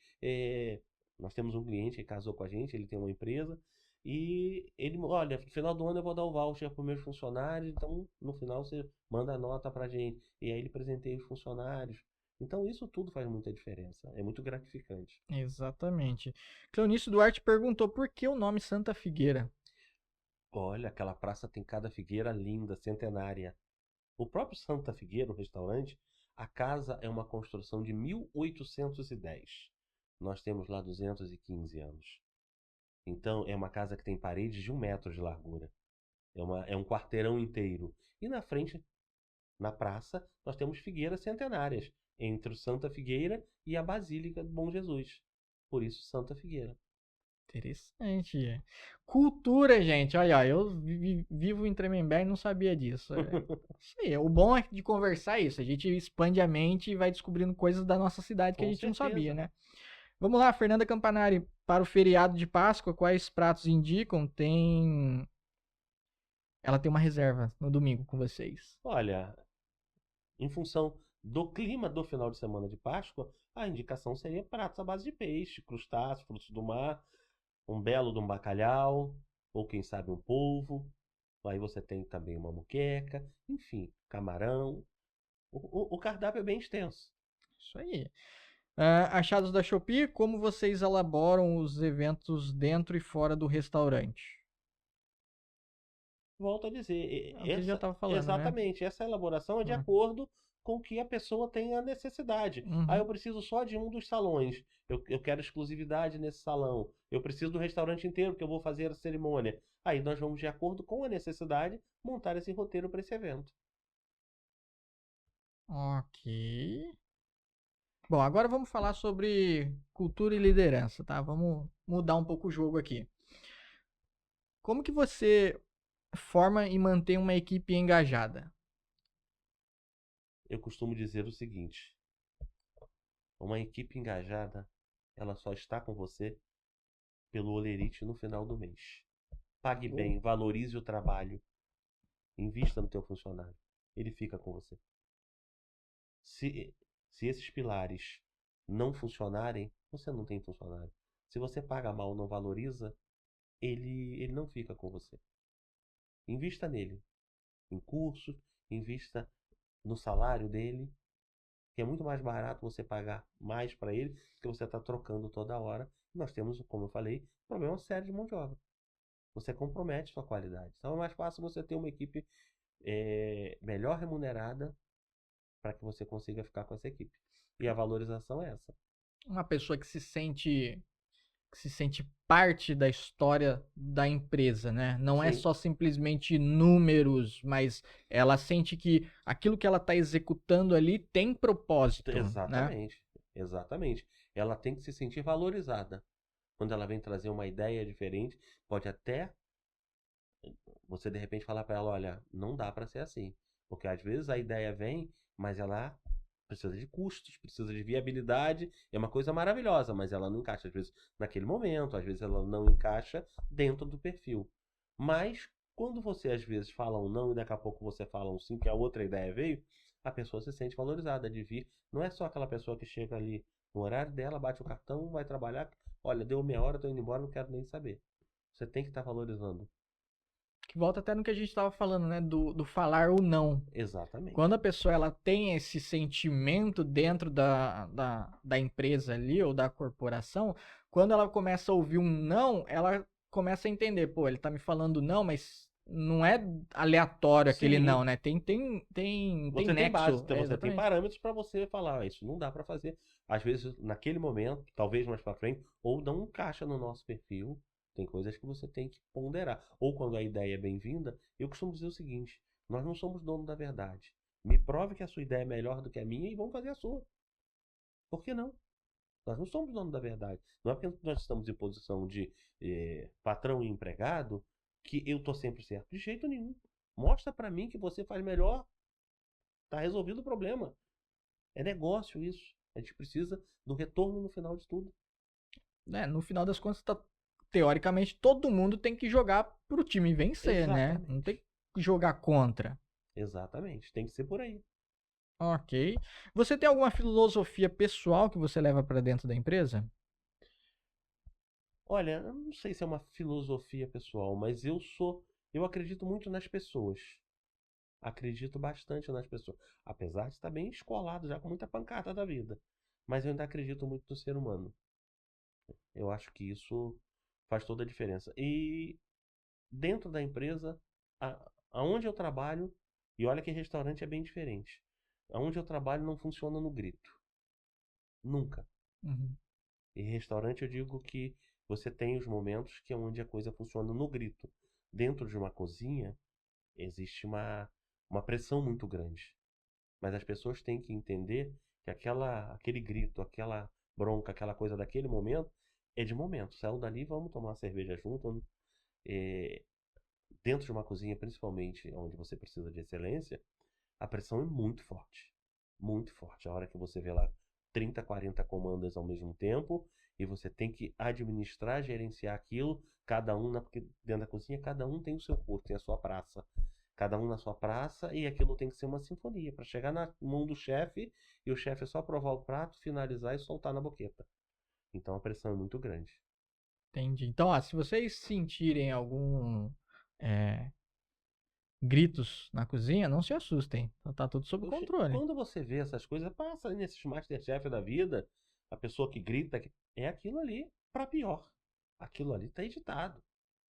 Nós temos um cliente que casou com a gente, ele tem uma empresa. E ele, olha, no final do ano eu vou dar o voucher para os meus funcionários. Então, no final você manda a nota para a gente. E aí ele presenteia os funcionários. Então, isso tudo faz muita diferença. É muito gratificante. Exatamente. Cleonice Duarte perguntou por que o nome Santa Figueira? Olha, aquela praça tem cada figueira linda, centenária. O próprio Santa Figueira, o restaurante, a casa é uma construção de 1810. Nós temos lá 215 anos. Então, é uma casa que tem paredes de 1 metro de largura. É um quarteirão inteiro. E na frente, na praça, nós temos figueiras centenárias, entre o Santa Figueira e a Basílica do Bom Jesus. Por isso, Santa Figueira. Interessante. Cultura, gente. Olha, eu vivo em Tremembé e não sabia disso. Isso aí. O bom de conversar é isso. A gente expande a mente e vai descobrindo coisas da nossa cidade que a gente não sabia, né? Vamos lá, Fernanda Campanari. Para o feriado de Páscoa, quais pratos indicam? Ela tem uma reserva no domingo com vocês. Olha, em função do clima do final de semana de Páscoa, a indicação seria pratos à base de peixe, crustáceos, frutos do mar, um belo de um bacalhau, ou quem sabe um polvo. Aí você tem também uma moqueca, enfim, camarão. O cardápio é bem extenso. Isso aí. Achados da Shopee, como vocês elaboram os eventos dentro e fora do restaurante? Volto a dizer, Você já estava falando, exatamente, né? essa elaboração é de acordo com o que a pessoa tem a necessidade. Uhum. Eu preciso só de um dos salões, eu quero exclusividade nesse salão, eu preciso do restaurante inteiro porque eu vou fazer a cerimônia. Aí nós vamos, de acordo com a necessidade, montar esse roteiro para esse evento. Ok. Bom, agora vamos falar sobre cultura e liderança, tá? Vamos mudar um pouco o jogo aqui. Como que você forma e mantém uma equipe engajada? Eu costumo dizer o seguinte: uma equipe engajada, ela só está com você pelo olerite no final do mês. Pague bem, valorize o trabalho, invista no teu funcionário. Ele fica com você. Se, se esses pilares não funcionarem, você não tem funcionário. Se você paga mal, não valoriza, ele não fica com você. Invista nele, em cursos, invista no salário dele, que é muito mais barato você pagar mais para ele, porque você está trocando toda hora. Nós temos, como eu falei, problema sério de mão de obra. Você compromete sua qualidade. Então é mais fácil você ter uma equipe melhor remunerada para que você consiga ficar com essa equipe. E a valorização é essa. Uma pessoa que se sente parte da história da empresa, né? Não é Sim, só simplesmente números, mas ela sente que aquilo que ela está executando ali tem propósito, né? exatamente. Exatamente. Ela tem que se sentir valorizada. Quando ela vem trazer uma ideia diferente, pode até você de repente falar para ela, olha, não dá para ser assim. Porque às vezes a ideia vem, mas ela precisa de custos, precisa de viabilidade, é uma coisa maravilhosa, mas ela não encaixa às vezes naquele momento, às vezes ela não encaixa dentro do perfil. Mas quando você às vezes fala um não e daqui a pouco você fala um sim, que a outra ideia veio, a pessoa se sente valorizada de vir. Não é só aquela pessoa que chega ali no horário dela, bate o cartão, vai trabalhar, olha, deu meia hora, tô indo embora, não quero nem saber. Você tem que estar valorizando. Que volta até no que a gente estava falando, né? Do falar o não. Exatamente. Quando a pessoa ela tem esse sentimento dentro da empresa ali ou da corporação, quando ela começa a ouvir um não, ela começa a entender, pô, ele tá me falando não, mas não é aleatório aquele Sim, não, né? Tem você tem base, nexo, então você tem exatamente. parâmetros para você falar, "Ah, isso não dá para fazer. Às vezes, naquele momento, talvez mais para frente, ou não encaixa no nosso perfil. Tem coisas que você tem que ponderar. Ou quando a ideia é bem-vinda, eu costumo dizer o seguinte: nós não somos dono da verdade. Me prove que a sua ideia é melhor do que a minha e vamos fazer a sua. Por que não? Nós não somos dono da verdade. Não é porque nós estamos em posição de patrão e empregado que eu tô sempre certo. De jeito nenhum. Mostra para mim que você faz melhor. Tá resolvido o problema. É negócio isso. A gente precisa do retorno no final de tudo. Né? No final das contas, teoricamente, todo mundo tem que jogar pro time vencer, né? Não tem Exatamente. que jogar contra. Exatamente. Tem que ser por aí. Ok. Você tem alguma filosofia pessoal que você leva para dentro da empresa? Olha, eu não sei se é uma filosofia pessoal, mas eu acredito muito nas pessoas. Acredito bastante nas pessoas. Apesar de estar bem escolado já com muita pancada da vida. Mas eu ainda acredito muito no ser humano. Eu acho que isso faz toda a diferença. E dentro da empresa, aonde eu trabalho, e olha que restaurante é bem diferente. Aonde eu trabalho não funciona no grito. Nunca. Uhum. Em restaurante eu digo que você tem os momentos que é onde a coisa funciona no grito. Dentro de uma cozinha existe uma pressão muito grande. Mas as pessoas têm que entender que aquele grito, aquela bronca, aquela coisa daquele momento é de momento. Saiu dali, vamos tomar uma cerveja junto. É, dentro de uma cozinha, principalmente onde você precisa de excelência, a pressão é muito forte. Muito forte. A hora que você vê lá 30, 40 comandas ao mesmo tempo e você tem que administrar, gerenciar aquilo, cada um, porque dentro da cozinha, cada um tem o seu posto, tem a sua praça. Cada um na sua praça e aquilo tem que ser uma sinfonia para chegar na mão do chefe e o chefe é só provar o prato, finalizar e soltar na boqueta. Então a pressão é muito grande. Entendi. Então, se vocês sentirem algum é, gritos na cozinha, não se assustem. Tá tudo sob Oxe, controle. quando você vê essas coisas, passa aí nesses Masterchef da vida, a pessoa que grita, é aquilo ali para pior. Aquilo ali tá editado.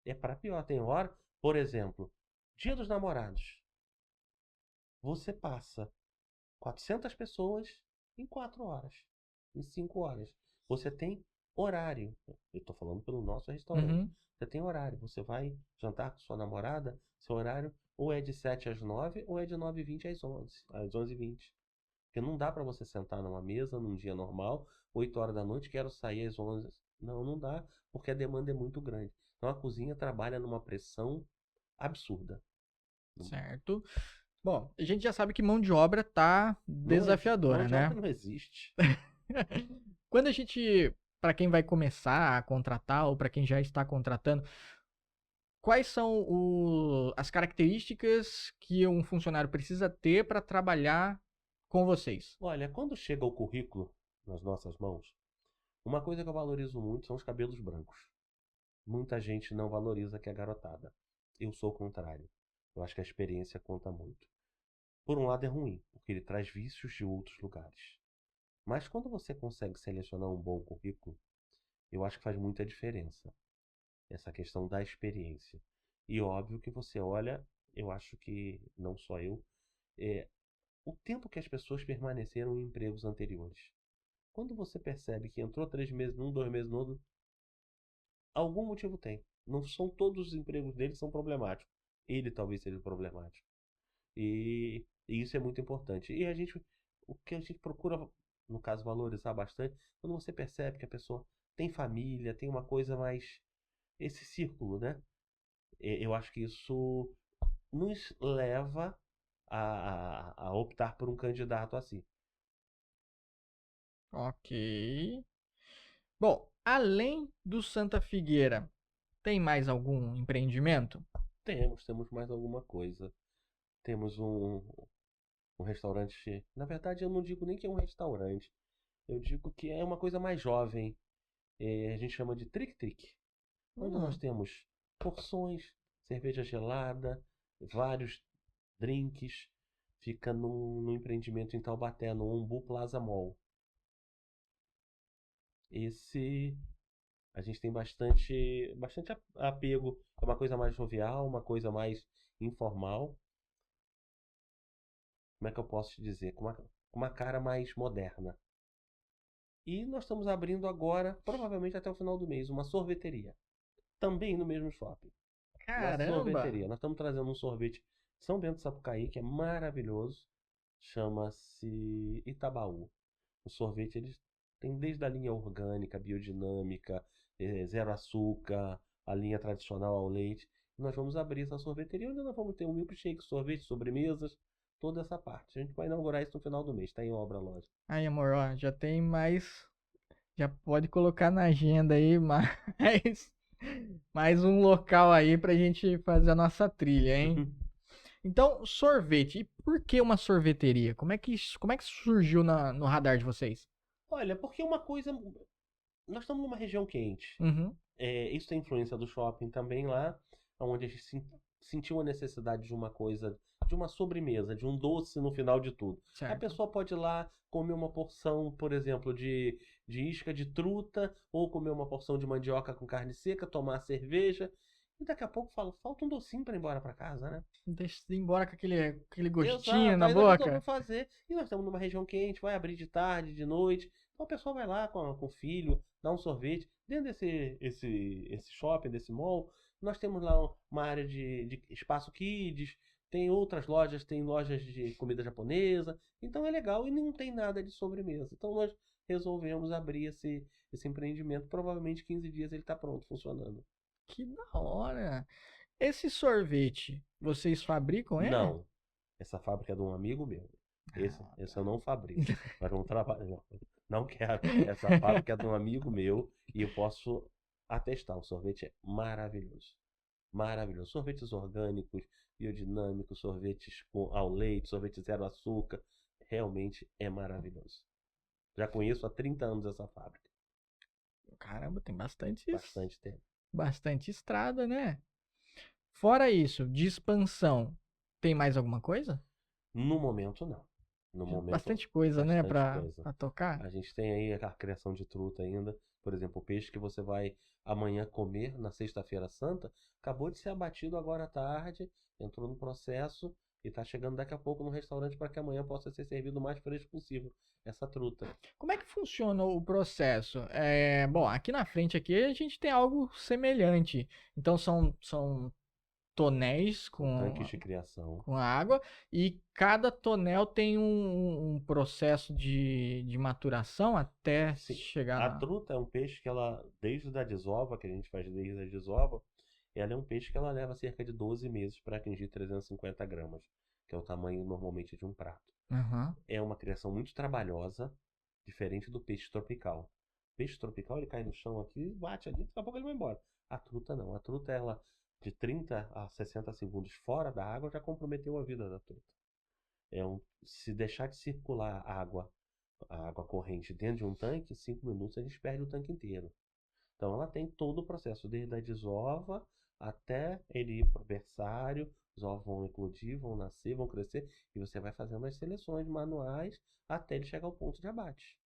É para pior. Tem hora, por exemplo, Dia dos Namorados. Você passa 400 pessoas em 4 horas, em 5 horas. Você tem horário. Eu estou falando pelo nosso restaurante. Uhum. Você tem horário. Você vai jantar com sua namorada, seu horário ou é de 7 às 9 ou é de 9h20 às 11h20. Porque não dá para você sentar numa mesa num dia normal, 8 horas da noite, quero sair às 11. Não, não dá, porque a demanda é muito grande. Então a cozinha trabalha numa pressão absurda. Certo. Bom, a gente já sabe que mão de obra tá desafiadora, Mão de né? obra não existe. Quando a gente, para quem vai começar a contratar ou para quem já está contratando, quais são as características que um funcionário precisa ter para trabalhar com vocês? Olha, quando chega o currículo nas nossas mãos, uma coisa que eu valorizo muito são os cabelos brancos. Muita gente não valoriza que é garotada. Eu sou o contrário. Eu acho que a experiência conta muito. Por um lado é ruim, porque ele traz vícios de outros lugares. Mas quando você consegue selecionar um bom currículo, eu acho que faz muita diferença. Essa questão da experiência. E óbvio que você olha, eu acho que não só eu, o tempo que as pessoas permaneceram em empregos anteriores. Quando você percebe que entrou 3 meses num, 2 meses no outro, algum motivo tem. Não são todos os empregos dele que são problemáticos. Ele talvez seja problemático. E isso é muito importante. E o que a gente procura, no caso, valorizar bastante, quando você percebe que a pessoa tem família, tem uma coisa mais. Esse círculo, né? Eu acho que isso nos leva a optar por um candidato assim. Ok. Bom, além do Santa Figueira, tem mais algum empreendimento? Temos mais alguma coisa. Temos um restaurante. Na verdade, eu não digo nem que é um restaurante. Eu digo que é uma coisa mais jovem. A gente chama de trick-trick. Onde nós temos porções, cerveja gelada, vários drinks. Fica num empreendimento em Taubaté, no Umbu Plaza Mall. Esse a gente tem bastante apego. É uma coisa mais jovial, uma coisa mais informal. Como é que eu posso te dizer? Com uma cara mais moderna. E nós estamos abrindo agora, provavelmente até o final do mês, uma sorveteria. Também no mesmo shopping. Uma Caramba! sorveteria. Nós estamos trazendo um sorvete de São Bento do Sapucaí, que é maravilhoso. Chama-se Itabaú. O sorvete, eles têm desde a linha orgânica, biodinâmica, zero açúcar, a linha tradicional ao leite. E nós vamos abrir essa sorveteria, onde nós vamos ter um milkshake, sorvete, sobremesas, toda essa parte. A gente vai inaugurar isso no final do mês, está em obra a loja. Aí, amor, ó, já tem mais. Já pode colocar na agenda aí mais um local aí pra gente fazer a nossa trilha, hein? Então, sorvete. E por que uma sorveteria? Como é que surgiu no radar de vocês? Olha, porque uma coisa. Nós estamos numa região quente. Uhum, Isso tem influência do shopping também lá, onde a gente sentiu a necessidade de uma coisa, de uma sobremesa, de um doce no final de tudo. A certo. pessoa pode ir lá comer uma porção, por exemplo, de isca de truta, ou comer uma porção de mandioca com carne seca, tomar cerveja, e daqui a pouco fala, falta um docinho para ir embora para casa, né? Deixa ir embora com aquele gostinho Exato, na aí nós boca. resolvemos fazer. E nós estamos numa região quente, vai abrir de tarde, de noite. Então a pessoa vai lá com o filho, dá um sorvete. Dentro esse shopping, desse mall, nós temos lá uma área de espaço kids, tem outras lojas, tem lojas de comida japonesa. Então é legal e não tem nada de sobremesa. Então nós resolvemos abrir esse empreendimento. Provavelmente 15 dias ele está pronto, funcionando. Que da hora. Esse sorvete, vocês fabricam ele? Não. Essa fábrica é de um amigo meu. Esse eu não fabrico. Nós vamos trabalhar. Não quero. Essa fábrica é de um amigo meu e eu posso atestar. O sorvete é maravilhoso. Maravilhoso. Sorvetes orgânicos, biodinâmicos, sorvetes ao leite, sorvete zero açúcar. Realmente é maravilhoso. Já conheço há 30 anos essa fábrica. Caramba, tem bastante tempo. Bastante estrada, né? Fora isso, de expansão, tem mais alguma coisa? No momento, não. No momento, Bastante coisa, né, bastante coisa. pra tocar. A gente tem aí a criação de truta ainda. Por exemplo, o peixe que você vai amanhã comer na Sexta-feira Santa acabou de ser abatido agora à tarde, entrou no processo e está chegando daqui a pouco no restaurante para que amanhã possa ser servido o mais fresco possível essa truta. Como é que funciona o processo? Bom, aqui na frente aqui a gente tem algo semelhante. Então são tonéis Tanques de criação. com a água, e cada tonel tem um processo de maturação até Sim. chegar A na... truta é um peixe que ela, desde a desova, que a gente faz desde a desova, ela é um peixe que ela leva cerca de 12 meses para atingir 350 gramas, que é o tamanho normalmente de um prato. Aham. É uma criação muito trabalhosa, diferente do peixe tropical. O peixe tropical ele cai no chão aqui, bate ali, daqui a pouco ele vai embora. A truta não. A truta, ela, de 30 a 60 segundos fora da água, já comprometeu a vida da truta. Se deixar de circular a água corrente dentro de um tanque, 5 minutos a gente perde o tanque inteiro. Então ela tem todo o processo, desde a desova até ele ir para o berçário, os ovos vão eclodir, vão nascer, vão crescer, e você vai fazendo as seleções manuais até ele chegar ao ponto de abate.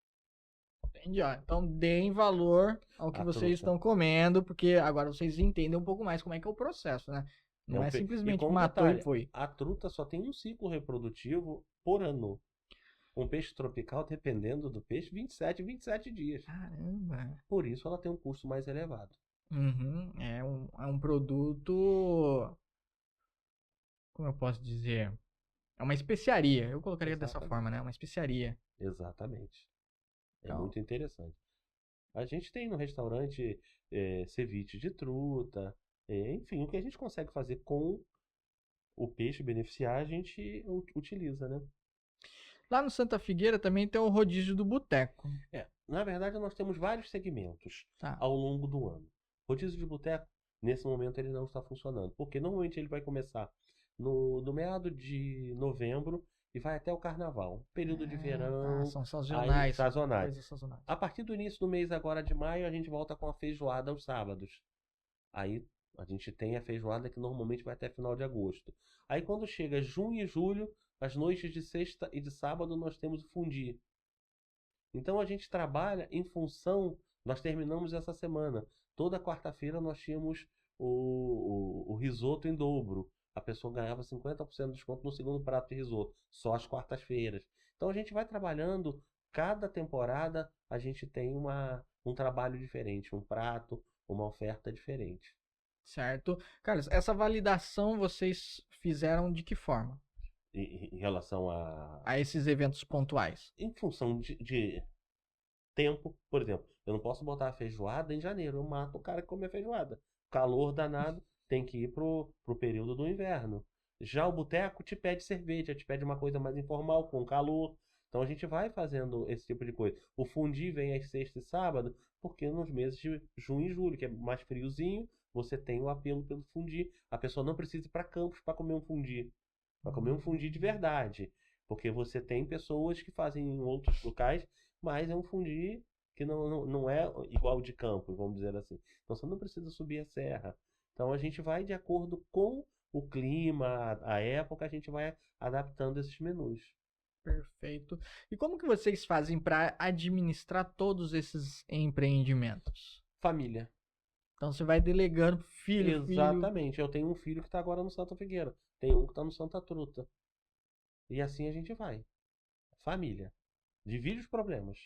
Entendi, ó. Então deem valor ao que A vocês truta. estão comendo, porque agora vocês entendem um pouco mais como é que é o processo, né? Não é E simplesmente como matou detalhe, e foi. a truta só tem um ciclo reprodutivo por ano. Um peixe tropical, dependendo do peixe, 27 dias. Caramba. Por isso ela tem um custo mais elevado. Uhum. É um produto, como eu posso dizer? É uma especiaria. Eu colocaria dessa Exatamente. forma, né? Uma especiaria. Exatamente. É Então, muito interessante. A gente tem no restaurante ceviche de truta, enfim, o que a gente consegue fazer com o peixe beneficiar, a gente utiliza, né? lá no Santa Figueira também tem o rodízio do boteco. Na verdade, nós temos vários segmentos Tá. ao longo do ano. Rodízio de boteco, nesse momento, ele não está funcionando, porque normalmente ele vai começar no meado de novembro e vai até o carnaval, período de verão, São aí, sazonais. sazonais. Coisas sazonais. A partir do início do mês agora de maio, a gente volta com a feijoada aos sábados. Aí a gente tem a feijoada que normalmente vai até final de agosto. Aí quando chega junho e julho, as noites de sexta e de sábado, nós temos o fundi. Então a gente trabalha em função. Nós terminamos essa semana. Toda quarta-feira nós tínhamos o risoto em dobro. A pessoa ganhava 50% de desconto no segundo prato de risoto, só às quartas-feiras. Então a gente vai trabalhando. Cada temporada a gente tem um trabalho diferente, um prato, uma oferta diferente. Certo? Carlos, essa validação vocês fizeram de que forma? Em relação a. A esses eventos pontuais. Em função de tempo, por exemplo, eu não posso botar a feijoada em janeiro, eu mato o cara que come a feijoada. Calor danado, tem que ir pro período do inverno. Já o boteco te pede cerveja, te pede uma coisa mais informal, com calor. Então a gente vai fazendo esse tipo de coisa. O fundi vem às sexta e sábado, porque nos meses de junho e julho, que é mais friozinho, você tem o apelo pelo fundi. A pessoa não precisa ir para Campos para comer um fundi. Para comer um fundi de verdade. Porque você tem pessoas que fazem em outros locais, mas é um fundi que não é igual de Campos, vamos dizer assim. Então você não precisa subir a serra. Então a gente vai de acordo com o clima, a época, a gente vai adaptando esses menus. Perfeito. E como que vocês fazem para administrar todos esses empreendimentos? Família. Então você vai delegando filho. Exatamente. Eu tenho um filho que está agora no Santa Figueira. Tem um que está no Santa Truta. E assim a gente vai. Família. Divide os problemas.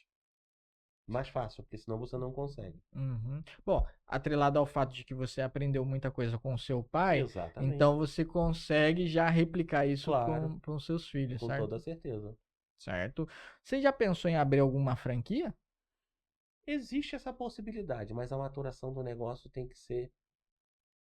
Mais fácil, porque senão você não consegue. Uhum. Bom, atrelado ao fato de que você aprendeu muita coisa com o seu pai, Exatamente. então você consegue já replicar isso Claro. com os seus filhos, Com certo? toda certeza. Certo. Você já pensou em abrir alguma franquia? Existe essa possibilidade, mas a maturação do negócio tem que ser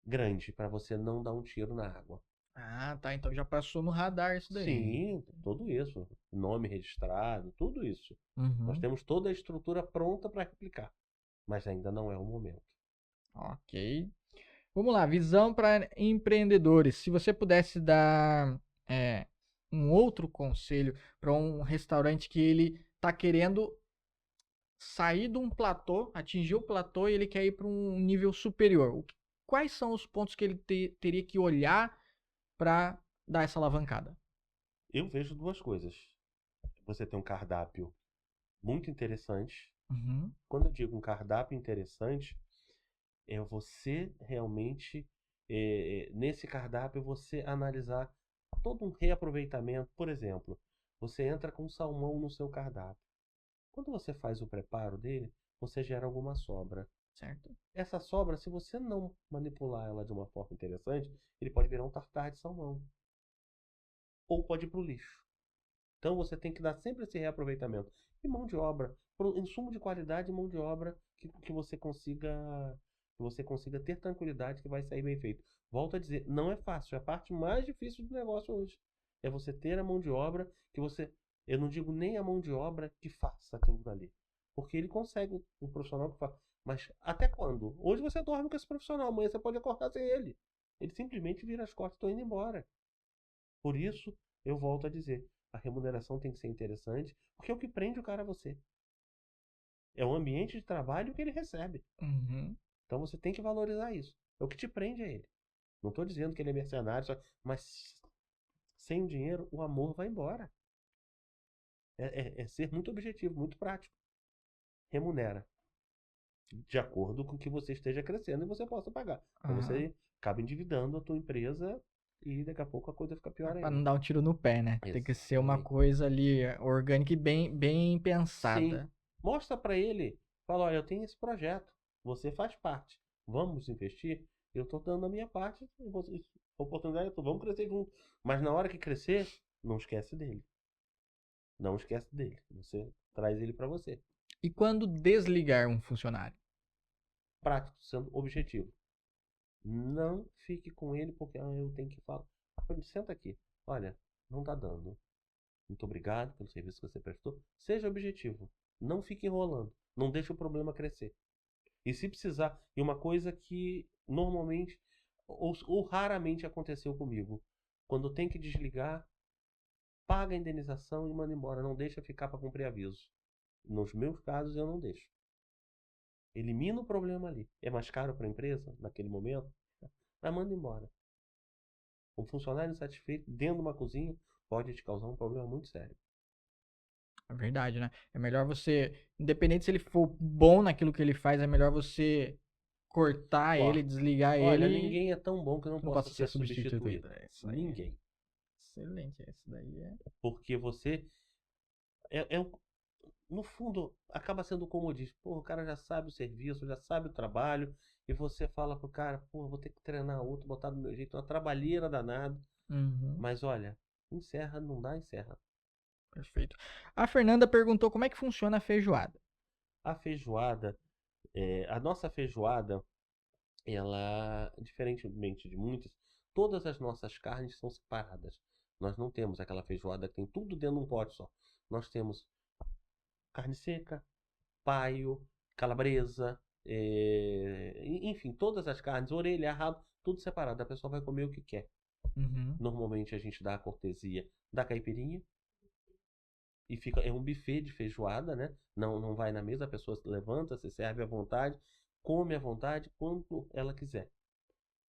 grande para você não dar um tiro na água. Ah, tá. Então já passou no radar isso daí. Sim, tudo isso. Nome registrado, tudo isso. Uhum. Nós temos toda a estrutura pronta para replicar, mas ainda não é o momento. Ok. Vamos lá, visão para empreendedores. Se você pudesse dar um outro conselho para um restaurante que ele está querendo sair de um platô, atingir o platô e ele quer ir para um nível superior, quais são os pontos que ele teria que olhar para dar essa alavancada? Eu vejo duas coisas. Você tem um cardápio muito interessante. Uhum. Quando eu digo um cardápio interessante, é você realmente, nesse cardápio, você analisar todo um reaproveitamento. Por exemplo, você entra com salmão no seu cardápio. Quando você faz o preparo dele, você gera alguma sobra. Certo. Essa sobra, se você não manipular ela de uma forma interessante, ele pode virar um tartar de salmão. Ou pode ir para o lixo. Então você tem que dar sempre esse reaproveitamento. E mão de obra, insumo de qualidade e mão de obra que você consiga ter tranquilidade que vai sair bem feito. Volto a dizer, não é fácil, é a parte mais difícil do negócio hoje. É você ter a mão de obra que você. Eu não digo nem a mão de obra que faça aquilo dali. Porque ele consegue, um profissional que faz. Mas até quando? Hoje você dorme com esse profissional, amanhã você pode acordar sem ele. Ele simplesmente vira as costas e está indo embora. Por isso, eu volto a dizer, a remuneração tem que ser interessante, porque é o que prende o cara a você. É o ambiente de trabalho que ele recebe. Uhum. Então você tem que valorizar isso. É o que te prende a ele. Não estou dizendo que ele é mercenário, mas sem o dinheiro, o amor vai embora. É ser muito objetivo, muito prático. Remunera. De acordo com que você esteja crescendo e você possa pagar. Então Aham. você acaba endividando a tua empresa e daqui a pouco a coisa fica pior Pra ainda. não dar um tiro no pé, né? Tem que ser uma Exatamente. coisa ali orgânica e bem Sim. pensada. Mostra para ele. Fala, olha, eu tenho esse projeto. Você faz parte. Vamos investir? Eu estou dando a minha parte. A oportunidade é tua. Vamos crescer junto. Mas na hora que crescer, não esquece dele. Não esquece dele. Você traz ele para você. E quando desligar um funcionário? Prático, sendo objetivo. Não fique com ele porque eu tenho que falar. Senta aqui. Olha, não tá dando. Muito obrigado pelo serviço que você prestou. Seja objetivo. Não fique enrolando. Não deixe o problema crescer. E se precisar, e uma coisa que normalmente ou raramente aconteceu comigo, quando tem que desligar, paga a indenização e manda embora. Não deixa ficar para cumprir aviso. Nos meus casos, eu não deixo. Elimina o problema ali. É mais caro para a empresa naquele momento, mas manda embora. Um funcionário insatisfeito dentro de uma cozinha pode te causar um problema muito sério. É verdade, né? É melhor você, independente se ele for bom naquilo que ele faz, é melhor você cortar Ó, ele, desligar olha, ele, ninguém é tão bom que não que não possa possa ser ser substituído. substituído. É isso aí. Ninguém. Excelente, esse daí é. Porque você no fundo, acaba sendo como diz. Pô, o cara já sabe o serviço, já sabe o trabalho, e você fala pro cara, pô, vou ter que treinar outro, botar do meu jeito, uma trabalheira danada. Uhum, Mas olha, encerra, não dá, encerra. perfeito. A Fernanda perguntou como é que funciona a feijoada. A feijoada, a nossa feijoada, ela, diferentemente de muitas, todas as nossas carnes são separadas. Nós não temos aquela feijoada que tem tudo dentro de um pote só. Nós temos carne seca, paio, calabresa, enfim, todas as carnes, orelha, rabo, tudo separado. A pessoa vai comer o que quer. Uhum. Normalmente a gente dá a cortesia da caipirinha e é um buffet de feijoada, né? Não vai na mesa, a pessoa se levanta, se serve à vontade, come à vontade quanto ela quiser.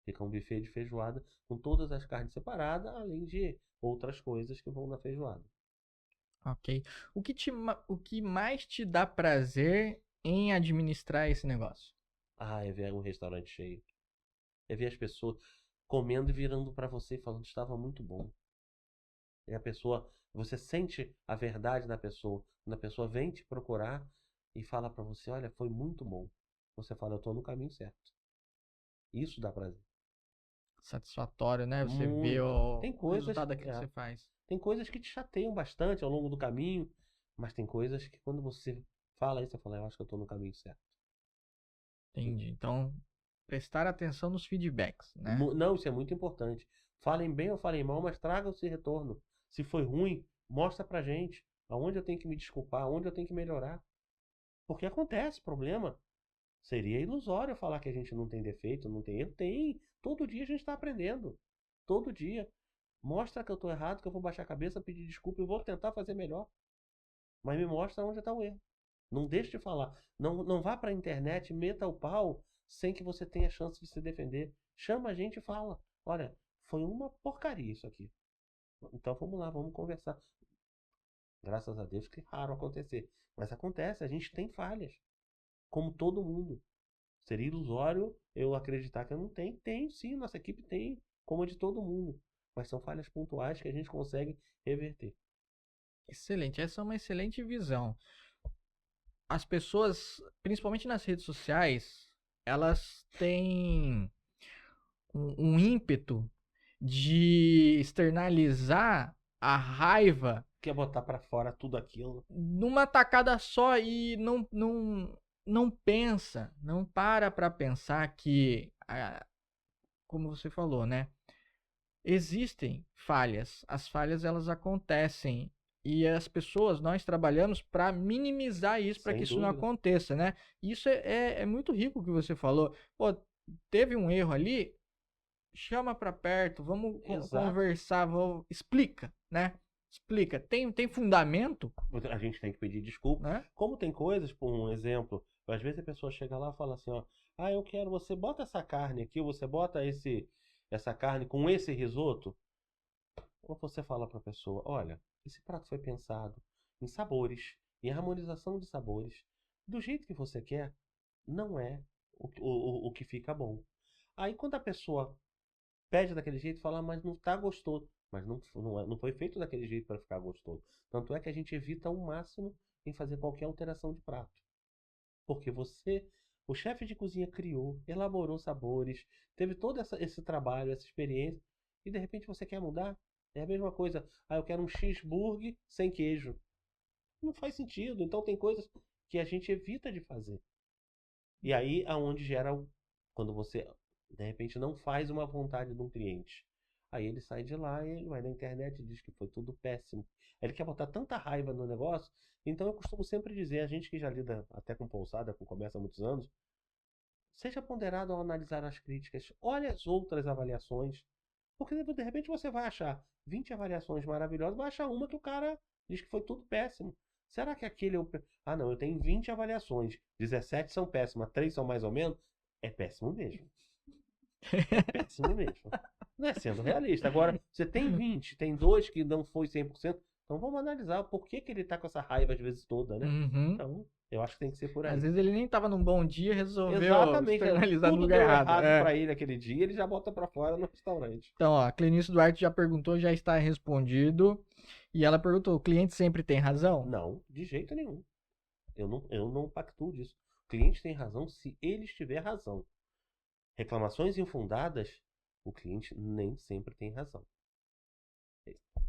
Fica um buffet de feijoada com todas as carnes separadas, além de outras coisas que vão na feijoada. Ok. O que mais te dá prazer em administrar esse negócio? É ver um restaurante cheio. É ver as pessoas comendo e virando para você e falando, estava muito bom. E a pessoa, você sente a verdade da pessoa. Quando a pessoa vem te procurar e fala para você, olha, foi muito bom. Você fala, eu estou no caminho certo. Isso dá prazer. Satisfatório, né? Você vê Muito. o Tem coisas, resultado daquilo que você faz. tem coisas que te chateiam bastante ao longo do caminho, mas tem coisas que quando você fala isso, você fala, eu acho que eu estou no caminho certo. Entendi. Então, prestar atenção nos feedbacks, né? Não, isso é muito importante. Falem bem ou falem mal, mas tragam esse retorno. Se foi ruim, mostra pra gente aonde eu tenho que me desculpar, aonde eu tenho que melhorar. Porque acontece problema. Seria ilusório falar que a gente não tem defeito, não tem erro. Tem. Todo dia a gente está aprendendo. Todo dia. Mostra que eu estou errado, que eu vou baixar a cabeça, pedir desculpa e vou tentar fazer melhor. Mas me mostra onde está o erro. Não deixe de falar. Não vá para a internet, meta o pau sem que você tenha chance de se defender. Chama a gente e fala. Olha, foi uma porcaria isso aqui. Então vamos lá, vamos conversar. Graças a Deus que é raro acontecer. Mas acontece, a gente tem falhas. Como todo mundo. Seria ilusório eu acreditar que eu não tenho. Tem sim, nossa equipe tem, como a de todo mundo. Mas são falhas pontuais que a gente consegue reverter. Excelente. Essa é uma excelente visão. As pessoas, principalmente nas redes sociais, elas têm um ímpeto de externalizar a raiva Quer botar pra fora tudo aquilo. numa tacada só e não pensa, não para pensar que, como você falou, né? Existem falhas. As falhas elas acontecem e as pessoas, nós trabalhamos para minimizar isso, para Sem que isso não dúvida. aconteça, né? Isso é muito rico o que você falou. Pô, teve um erro ali, chama para perto, vamos Exato. conversar, explica, né? Explica. Tem fundamento, A gente tem que pedir desculpa. né? Como tem coisas, por um exemplo, às vezes a pessoa chega lá e fala assim, ó, eu quero, você bota essa carne aqui, você bota essa carne com esse risoto. Ou você fala para a pessoa, olha, esse prato foi pensado em sabores, em harmonização de sabores. Do jeito que você quer, não é o que fica bom. Aí quando a pessoa pede daquele jeito, fala, mas não tá gostoso. Mas não foi feito daquele jeito para ficar gostoso. Tanto é que a gente evita ao máximo em fazer qualquer alteração de prato. Porque o chefe de cozinha criou, elaborou sabores, teve todo esse trabalho, essa experiência, e de repente você quer mudar? É a mesma coisa. Eu quero um cheeseburger sem queijo. Não faz sentido. Então tem coisas que a gente evita de fazer. E aí aonde gera quando você de repente não faz uma vontade de um cliente. Aí ele sai de lá e ele vai na internet e diz que foi tudo péssimo. Ele quer botar tanta raiva no negócio. Então eu costumo sempre dizer, a gente que já lida até com pousada, com comércio há muitos anos, seja ponderado ao analisar as críticas. Olhe as outras avaliações. Porque de repente você vai achar 20 avaliações maravilhosas, vai achar uma que o cara diz que foi tudo péssimo. Será que aquele é o. Não, eu tenho 20 avaliações, 17 são péssimas, 3 são mais ou menos? É péssimo mesmo. É péssimo mesmo. Não é sendo realista. Agora, você tem 20, tem 2 que não foi 100%, então vamos analisar por que ele tá com essa raiva às vezes toda, né? Uhum. Então, eu acho que tem que ser por aí. Às vezes ele nem tava num bom dia, resolveu Exatamente. externalizar no Tudo lugar deu errado. errado pra ele aquele dia, ele já bota pra fora no restaurante. Então, ó, a Clenice Duarte já perguntou, já está respondido. E ela perguntou, o cliente sempre tem razão? Não, de jeito nenhum. Eu não pactuo disso. O cliente tem razão se ele tiver razão. Reclamações infundadas, o cliente nem sempre tem razão.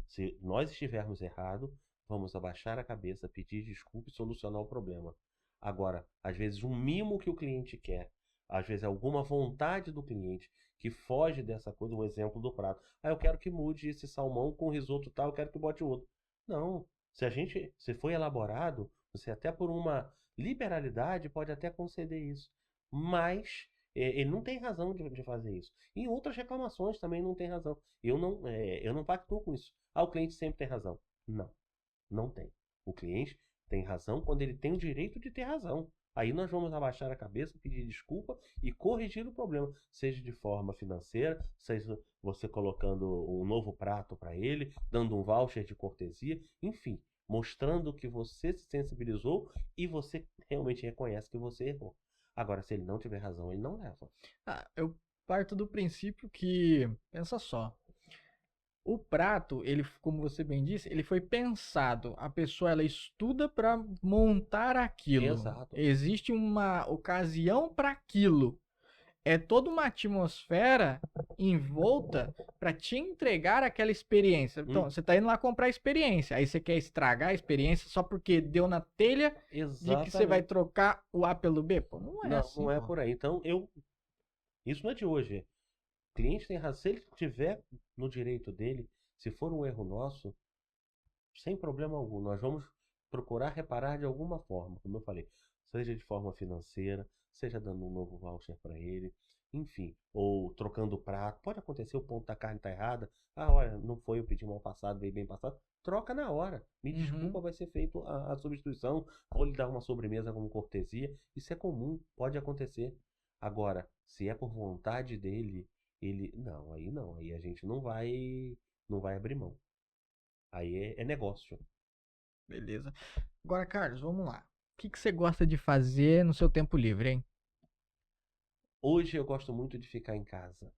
Se nós estivermos errados, vamos abaixar a cabeça, pedir desculpa e solucionar o problema. Agora, às vezes um mimo que o cliente quer, às vezes alguma vontade do cliente que foge dessa coisa, o exemplo do prato. Eu quero que mude esse salmão com risoto tal, eu quero que bote outro. Não, se foi elaborado, você até por uma liberalidade pode até conceder isso. Mas ele não tem razão de fazer isso. Em outras reclamações também não tem razão. Eu não pactuo com isso. O cliente sempre tem razão. Não, não tem. O cliente tem razão quando ele tem o direito de ter razão. Aí nós vamos abaixar a cabeça, pedir desculpa e corrigir o problema, seja de forma financeira, seja você colocando um novo prato para ele, dando um voucher de cortesia, enfim, mostrando que você se sensibilizou e você realmente reconhece que você errou. Agora, se ele não tiver razão, ele não leva. Eu parto do princípio que, pensa só, o prato, ele, como você bem disse, ele foi pensado. A pessoa ela estuda para montar aquilo. Exato. Existe uma ocasião para aquilo. É toda uma atmosfera em volta para te entregar aquela experiência. Então, você tá indo lá comprar experiência. Aí você quer estragar a experiência só porque deu na telha de que você vai trocar o A pelo B? Pô, não é assim. Não é por aí. Então, isso não é de hoje. O cliente tem razão. Se ele tiver no direito dele, se for um erro nosso, sem problema algum, nós vamos procurar reparar de alguma forma, como eu falei, seja de forma financeira, seja dando um novo voucher para ele, enfim, ou trocando o prato. Pode acontecer, o ponto da carne tá errada. Olha, não foi, eu pedi mal passado, veio bem passado. Troca na hora. Me desculpa, vai ser feito a substituição, ou lhe dar uma sobremesa como cortesia. Isso é comum, pode acontecer. Agora, se é por vontade dele, não, aí a gente não vai abrir mão. Aí é negócio. Beleza. Agora, Carlos, vamos lá. O que você gosta de fazer no seu tempo livre, hein? Hoje eu gosto muito de ficar em casa.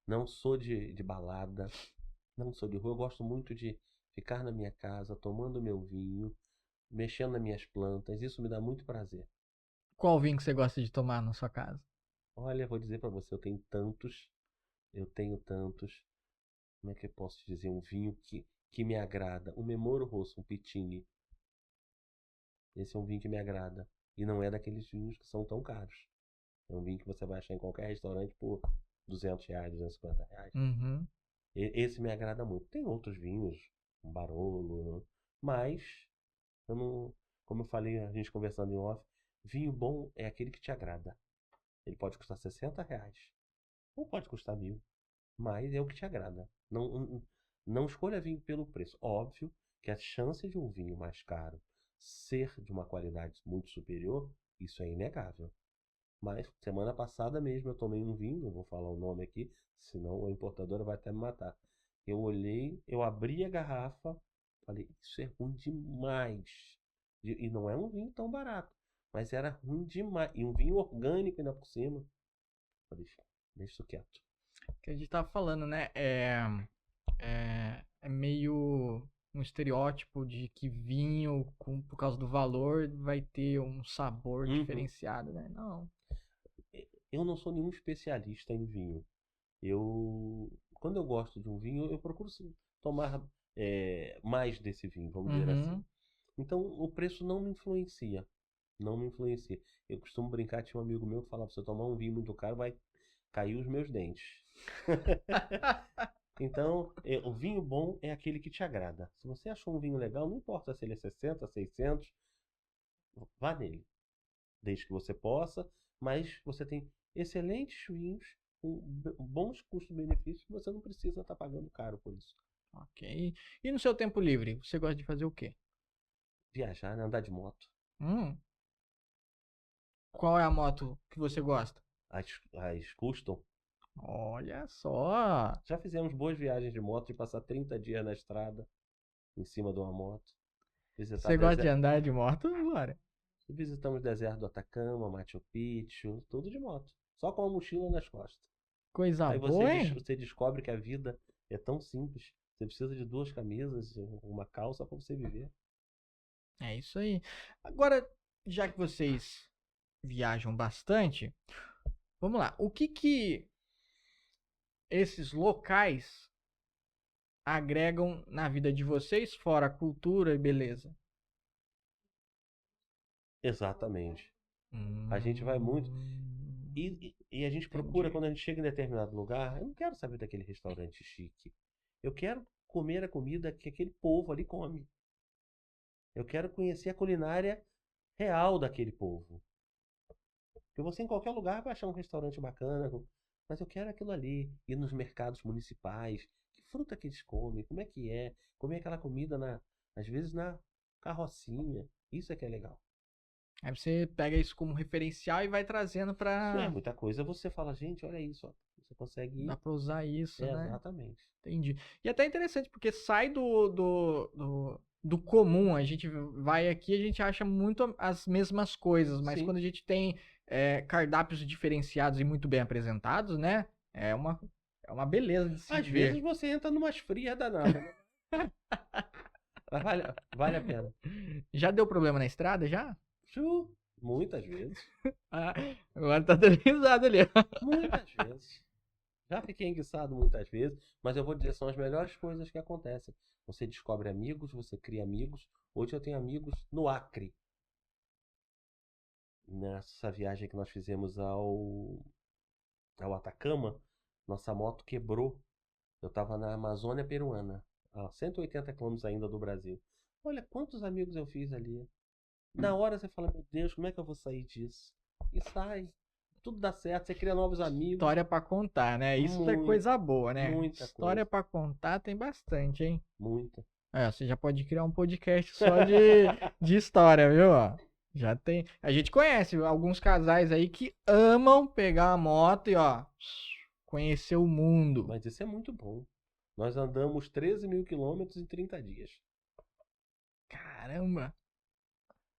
Não sou de balada, não sou de rua. Eu gosto muito de ficar na minha casa, tomando meu vinho, mexendo nas minhas plantas. Isso me dá muito prazer. Qual vinho que você gosta de tomar na sua casa? Olha, vou dizer pra você, eu tenho tantos, como é que eu posso te dizer, um vinho que me agrada. O Memoro Rosso, um Pitini. Esse é um vinho que me agrada. E não é daqueles vinhos que são tão caros. É um vinho que você vai achar em qualquer restaurante por R$ 200, R$ 250. Uhum. Esse me agrada muito. Tem outros vinhos, um Barolo, né? Mas, eu não, como eu falei, a gente conversando em off, vinho bom é aquele que te agrada. Ele pode custar R$ 60, ou pode custar 1.000, mas é o que te agrada. Não escolha vinho pelo preço. Óbvio que a chance de um vinho mais caro ser de uma qualidade muito superior, isso é inegável. Mas semana passada mesmo eu tomei um vinho, não vou falar o nome aqui, senão a importadora vai até me matar. Eu olhei, eu abri a garrafa, falei, isso é ruim demais. E não é um vinho tão barato, mas era ruim demais. E um vinho orgânico ainda por cima. Falei, deixa isso quieto. Que a gente tava falando, né? É meio um estereótipo de que vinho, por causa do valor, vai ter um sabor Uhum. diferenciado, né? Não. Eu não sou nenhum especialista em vinho. Quando eu gosto de um vinho, eu procuro tomar mais desse vinho, vamos dizer assim. Uhum. Então, o preço não me influencia. Não me influencia. Eu costumo brincar, tinha um amigo meu que falava, se eu tomar um vinho muito caro, vai cair os meus dentes. Então, o vinho bom é aquele que te agrada. Se você achou um vinho legal, não importa se ele é 60, 600, vá nele. Desde que você possa, mas você tem excelentes vinhos com bons custos-benefícios, você não precisa estar pagando caro por isso. Ok. E no seu tempo livre, você gosta de fazer o quê? Viajar, né? Andar de moto. Qual é a moto que você gosta? As custom. Olha só. Já fizemos boas viagens de moto, de passar 30 dias na estrada, em cima de uma moto. Você gosta de andar de moto, Glória? Visitamos o deserto do Atacama, Machu Picchu, tudo de moto. Só com a mochila nas costas. Coisa Aí boa, hein? você descobre que a vida é tão simples. Você precisa de 2 camisas, uma calça para você viver. É isso aí. Agora, já que vocês viajam bastante, vamos lá. O que esses locais agregam na vida de vocês, fora cultura e beleza? Exatamente. A gente vai muito. E a gente procura, Entendi. quando a gente chega em determinado lugar, eu não quero saber daquele restaurante chique. Eu quero comer a comida que aquele povo ali come. Eu quero conhecer a culinária real daquele povo. Porque você em qualquer lugar vai achar um restaurante bacana, mas eu quero aquilo ali. Ir nos mercados municipais. Que fruta que eles comem? Como é que é? Comer aquela comida, às vezes, na carrocinha. Isso é que é legal. Aí você pega isso como referencial e vai trazendo Isso é pra. muita coisa. Você fala, gente, olha isso. Ó. Você consegue ir. Dá pra usar isso, né? Exatamente. Entendi. E até interessante, porque sai do comum. A gente vai aqui, a gente acha muito as mesmas coisas, mas Sim. quando a gente tem cardápios diferenciados e muito bem apresentados, né? É uma beleza de se Às ver. vezes você entra numas frias danadas, né? Mas vale a pena. Já deu problema na estrada, já? Muitas vezes. Ah, agora tá dando risada ali. Muitas vezes. Já fiquei enguiçado muitas vezes, mas eu vou dizer, são as melhores coisas que acontecem. Você descobre amigos, você cria amigos. Hoje eu tenho amigos no Acre. Nessa viagem que nós fizemos ao Atacama, nossa moto quebrou. Eu estava na Amazônia peruana, a 180 quilômetros ainda do Brasil. Olha quantos amigos eu fiz ali. Na hora você fala, meu Deus, como é que eu vou sair disso? E sai. Tudo dá certo, você cria novos amigos. História pra contar, né? Isso é coisa boa, né? Muita História coisa. pra contar tem bastante, hein? Muita. Você já pode criar um podcast só de história, viu? Ó, já tem. A gente conhece alguns casais aí que amam pegar a moto e, ó, conhecer o mundo. Mas isso é muito bom. Nós andamos 13 mil quilômetros em 30 dias. Caramba!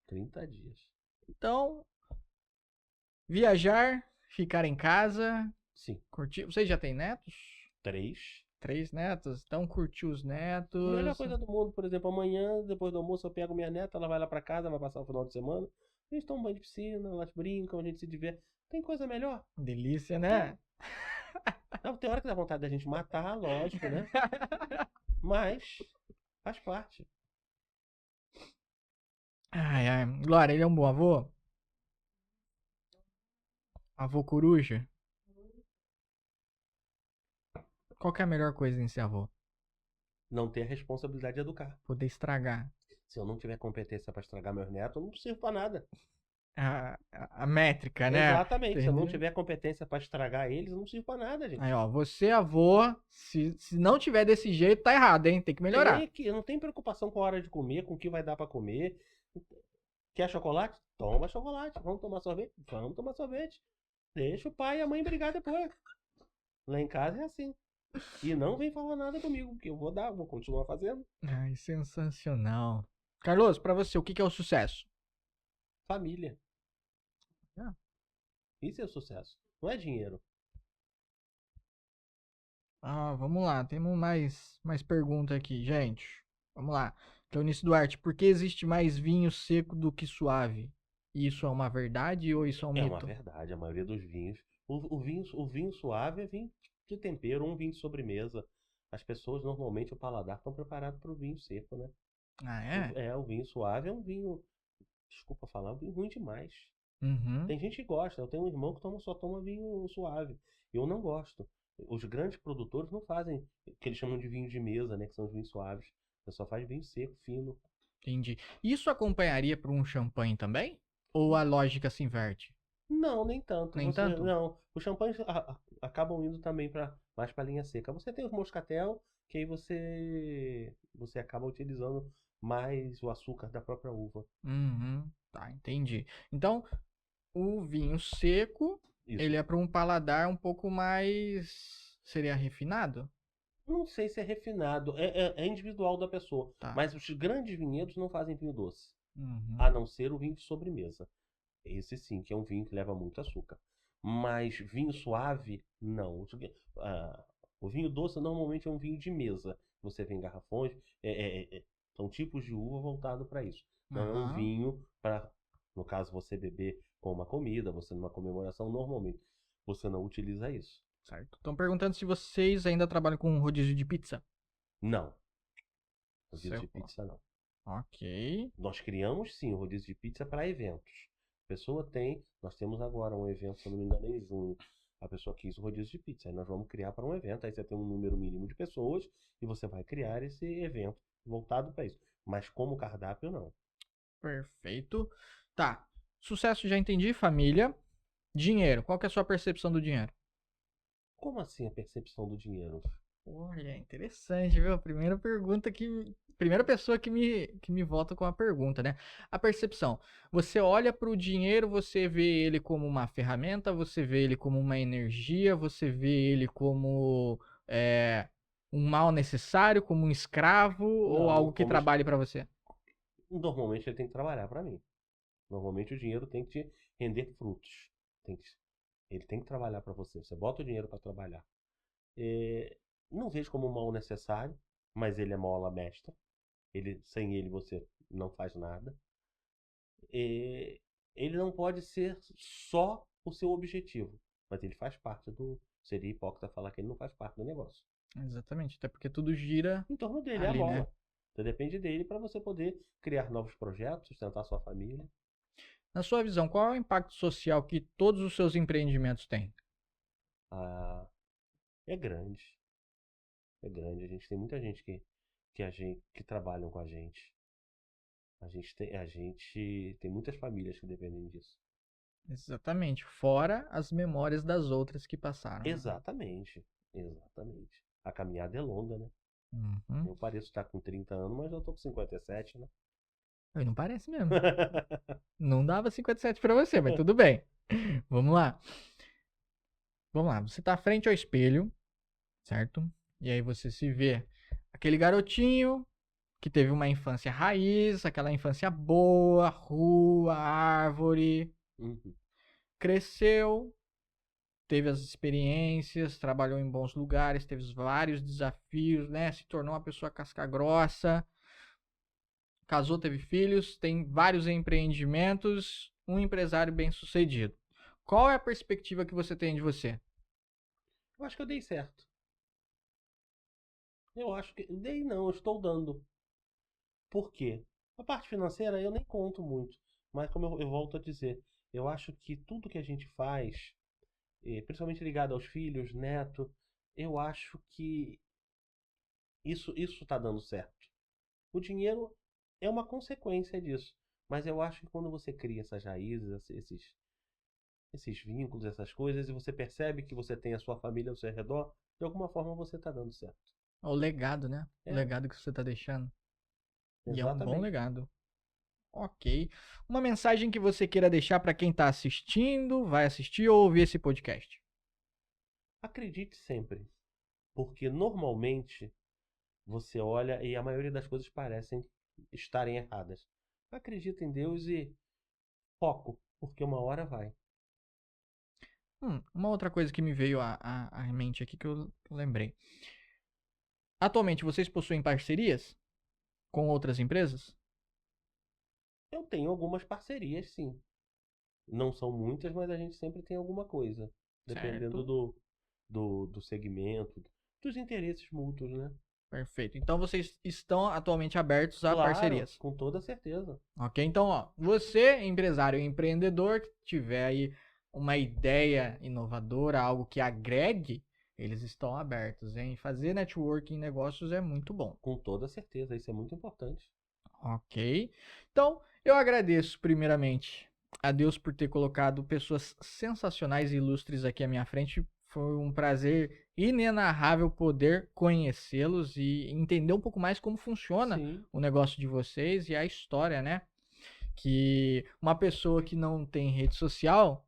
30 dias. Então, viajar, ficar em casa, Sim. curtir. Vocês já têm netos? 3. 3 netos? Então, curtir os netos. A melhor coisa do mundo, por exemplo, amanhã, depois do almoço, eu pego minha neta, ela vai lá pra casa, vai passar o final de semana. Eles tomam banho de piscina, elas brincam, a gente se diverte. Tem coisa melhor? Delícia, né? Não, tem hora que dá vontade da gente matar, lógico, né? Mas faz parte. Ai, ai. Glória, ele é um bom avô? Avô coruja? Qual que é a melhor coisa em ser avô? Não ter a responsabilidade de educar. Poder estragar. Se eu não tiver competência pra estragar meus netos, eu não sirvo pra nada. A métrica, né? Exatamente. Se eu não Entendeu? tiver competência pra estragar eles, eu não sirvo pra nada, gente. Aí, ó, você avô, se não tiver desse jeito, tá errado, hein? Tem que melhorar. Eu não tenho preocupação com a hora de comer, com o que vai dar pra comer. Quer chocolate? Toma chocolate. Vamos tomar sorvete? Vamos tomar sorvete. Deixa o pai e a mãe brigar depois. Lá em casa é assim. E não vem falar nada comigo, porque eu vou continuar fazendo. Ai, sensacional. Carlos, pra você, o que é o sucesso? Família. Ah. Isso é o sucesso. Não é dinheiro. Vamos lá, temos mais pergunta aqui, gente. Vamos lá. Cleonice Duarte, por que existe mais vinho seco do que suave? Isso é uma verdade ou isso é um É uma mito? verdade, a maioria dos vinhos. O vinho suave é vinho de tempero, um vinho de sobremesa. As pessoas, normalmente, o paladar estão preparados para o vinho seco, né? Ah, é? O vinho suave é um vinho, desculpa falar, é um vinho ruim demais. Uhum. Tem gente que gosta. Eu tenho um irmão que só toma vinho suave. Eu não gosto. Os grandes produtores não fazem o que eles chamam de vinho de mesa, né? Que são os vinhos suaves. Você só faz vinho seco, fino. Entendi. Isso acompanharia para um champanhe também? Ou a lógica se inverte? Não, nem tanto. Nem tanto? Não, os champanhes acabam indo também mais para linha seca. Você tem os moscatel, que aí você acaba utilizando mais o açúcar da própria uva. Uhum. Tá, entendi. Então, o vinho seco, Isso. ele é para um paladar um pouco mais... Seria refinado? Não sei se é refinado, é individual da pessoa. Tá. Mas os grandes vinhedos não fazem vinho doce, Uhum. a não ser o vinho de sobremesa. Esse sim, que é um vinho que leva muito açúcar. Mas vinho suave, não. O vinho doce normalmente é um vinho de mesa. Você vê em garrafões, são tipos de uva voltado para isso. Não é um Aham. vinho para, no caso, você beber com uma comida, você numa comemoração, normalmente você não utiliza isso. Certo. Estão perguntando se vocês ainda trabalham com rodízio de pizza. Não. Rodízio de Certo. pizza não. Ok. Nós criamos sim o rodízio de pizza para eventos. A pessoa nós temos agora um evento, se eu não me engano, em junho. A pessoa quis o rodízio de pizza. Aí nós vamos criar para um evento. Aí você tem um número mínimo de pessoas e você vai criar esse evento voltado para isso. Mas como cardápio, não. Perfeito. Tá. Sucesso já entendi. Família. Dinheiro. Qual que é a sua percepção do dinheiro? Como assim a percepção do dinheiro? Olha, interessante, viu? Primeira pergunta primeira pessoa que me volta com a pergunta, né? A percepção. Você olha para o dinheiro, você vê ele como uma ferramenta, você vê ele como uma energia, você vê ele como um mal necessário, como um escravo ou Não, algo que como trabalhe para você? Normalmente ele tem que trabalhar para mim. Normalmente o dinheiro tem que te render frutos. Ele tem que trabalhar para você. Você bota o dinheiro para trabalhar. Não vejo como um mal necessário, mas ele é mola mestra. Sem ele você não faz nada. Ele não pode ser só o seu objetivo, mas ele faz parte do... Seria hipócrita falar que ele não faz parte do negócio. Exatamente, até porque tudo gira Em torno dele, é a ali, mola. né? Você depende dele para você poder criar novos projetos, sustentar sua família. Na sua visão, qual é o impacto social que todos os seus empreendimentos têm? É grande. É grande. A gente tem muita gente que trabalham com a gente. A gente tem muitas famílias que dependem disso. Exatamente, fora as memórias das outras que passaram. Exatamente. Exatamente. A caminhada é longa, né? Uhum. Eu pareço estar com 30 anos, mas eu tô com 57, né? Não parece mesmo. Não dava 57 pra você, mas tudo bem. Vamos lá. Vamos lá. Você tá frente ao espelho, certo? E aí você se vê aquele garotinho que teve uma infância raiz, aquela infância boa, rua, árvore. Uhum. Cresceu, teve as experiências, trabalhou em bons lugares, teve vários desafios, né? Se tornou uma pessoa casca grossa. Casou, teve filhos, tem vários empreendimentos um empresário bem-sucedido. Qual é a perspectiva que você tem de você? Eu acho que eu dei certo. Eu acho que. Dei não, eu estou dando. Por quê? A parte financeira eu nem conto muito. Mas como eu volto a dizer, eu acho que tudo que a gente faz, principalmente ligado aos filhos, neto, eu acho que isso está dando certo. O dinheiro é uma consequência disso. Mas eu acho que quando você cria essas raízes, esses vínculos, essas coisas, e você percebe que você tem a sua família ao seu redor, de alguma forma você está dando certo. O legado, né? O É. legado que você tá deixando. E é um bom Exatamente. legado. Ok. Uma mensagem que você queira deixar para quem tá assistindo, vai assistir ou ouvir esse podcast. Acredite sempre. Porque normalmente você olha e a maioria das coisas parecem estarem erradas. Acredita em Deus e foco, porque uma hora vai. Uma outra coisa que me veio à mente aqui que eu lembrei. Atualmente, vocês possuem parcerias com outras empresas? Eu tenho algumas parcerias, sim. Não são muitas, mas a gente sempre tem alguma coisa. Dependendo Certo. do segmento, dos interesses mútuos, né? Perfeito. Então, vocês estão atualmente abertos a Claro, parcerias. com toda certeza. Ok? Então, ó, você, empresário e empreendedor, que tiver aí uma ideia inovadora, algo que agregue, eles estão abertos, hein? Fazer networking em negócios é muito bom. Com toda certeza, isso é muito importante. Ok? Então, eu agradeço primeiramente a Deus por ter colocado pessoas sensacionais e ilustres aqui à minha frente. Foi um prazer inenarrável poder conhecê-los e entender um pouco mais como funciona Sim. o negócio de vocês e a história, né? Que uma pessoa que não tem rede social,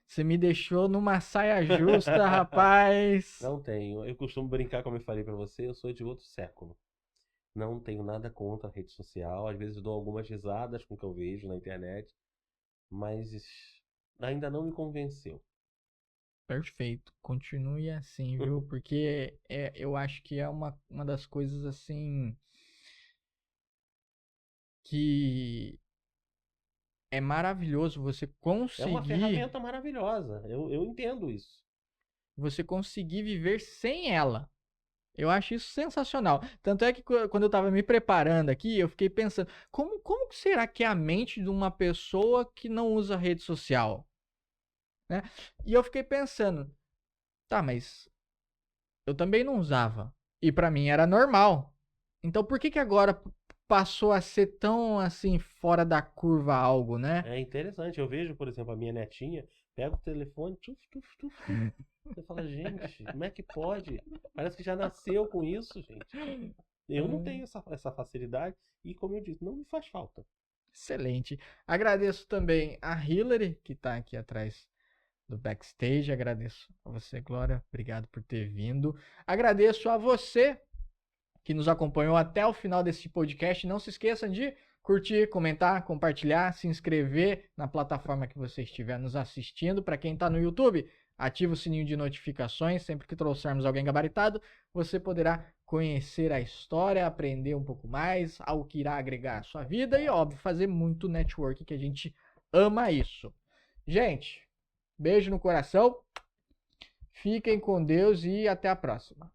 você me deixou numa saia justa, rapaz. Não tenho. Eu costumo brincar, como eu falei pra você, eu sou de outro século. Não tenho nada contra a rede social. Às vezes dou algumas risadas com o que eu vejo na internet, mas ainda não me convenceu. Perfeito. Continue assim, viu? Porque eu acho que é uma das coisas assim que é maravilhoso você É uma conseguir ferramenta maravilhosa. Eu entendo isso. viver sem ela. Eu acho isso sensacional. Tanto é que quando eu tava me preparando aqui, eu fiquei pensando, como que será que é a mente de uma pessoa que não usa rede social? Né? E eu fiquei pensando, tá, mas eu também não usava. E pra mim era normal. Então por que agora passou a ser tão assim fora da curva algo, né? É interessante. Eu vejo, por exemplo, a minha netinha pega o telefone, tuf, tuf, tuf, tuf. Você fala, gente, como é que pode? Parece que já nasceu com isso, gente. Eu não tenho essa facilidade e, como eu disse, não me faz falta. Excelente. Agradeço também a Hillary, que tá aqui atrás do backstage. Agradeço a você, Glória. Obrigado por ter vindo. Agradeço a você que nos acompanhou até o final desse podcast. Não se esqueçam de curtir, comentar, compartilhar, se inscrever na plataforma que você estiver nos assistindo. Para quem está no YouTube, ativa o sininho de notificações. Sempre que trouxermos alguém gabaritado, você poderá conhecer a história, aprender um pouco mais, algo que irá agregar à sua vida e, óbvio, fazer muito network, que a gente ama isso. Gente, beijo no coração, fiquem com Deus e até a próxima.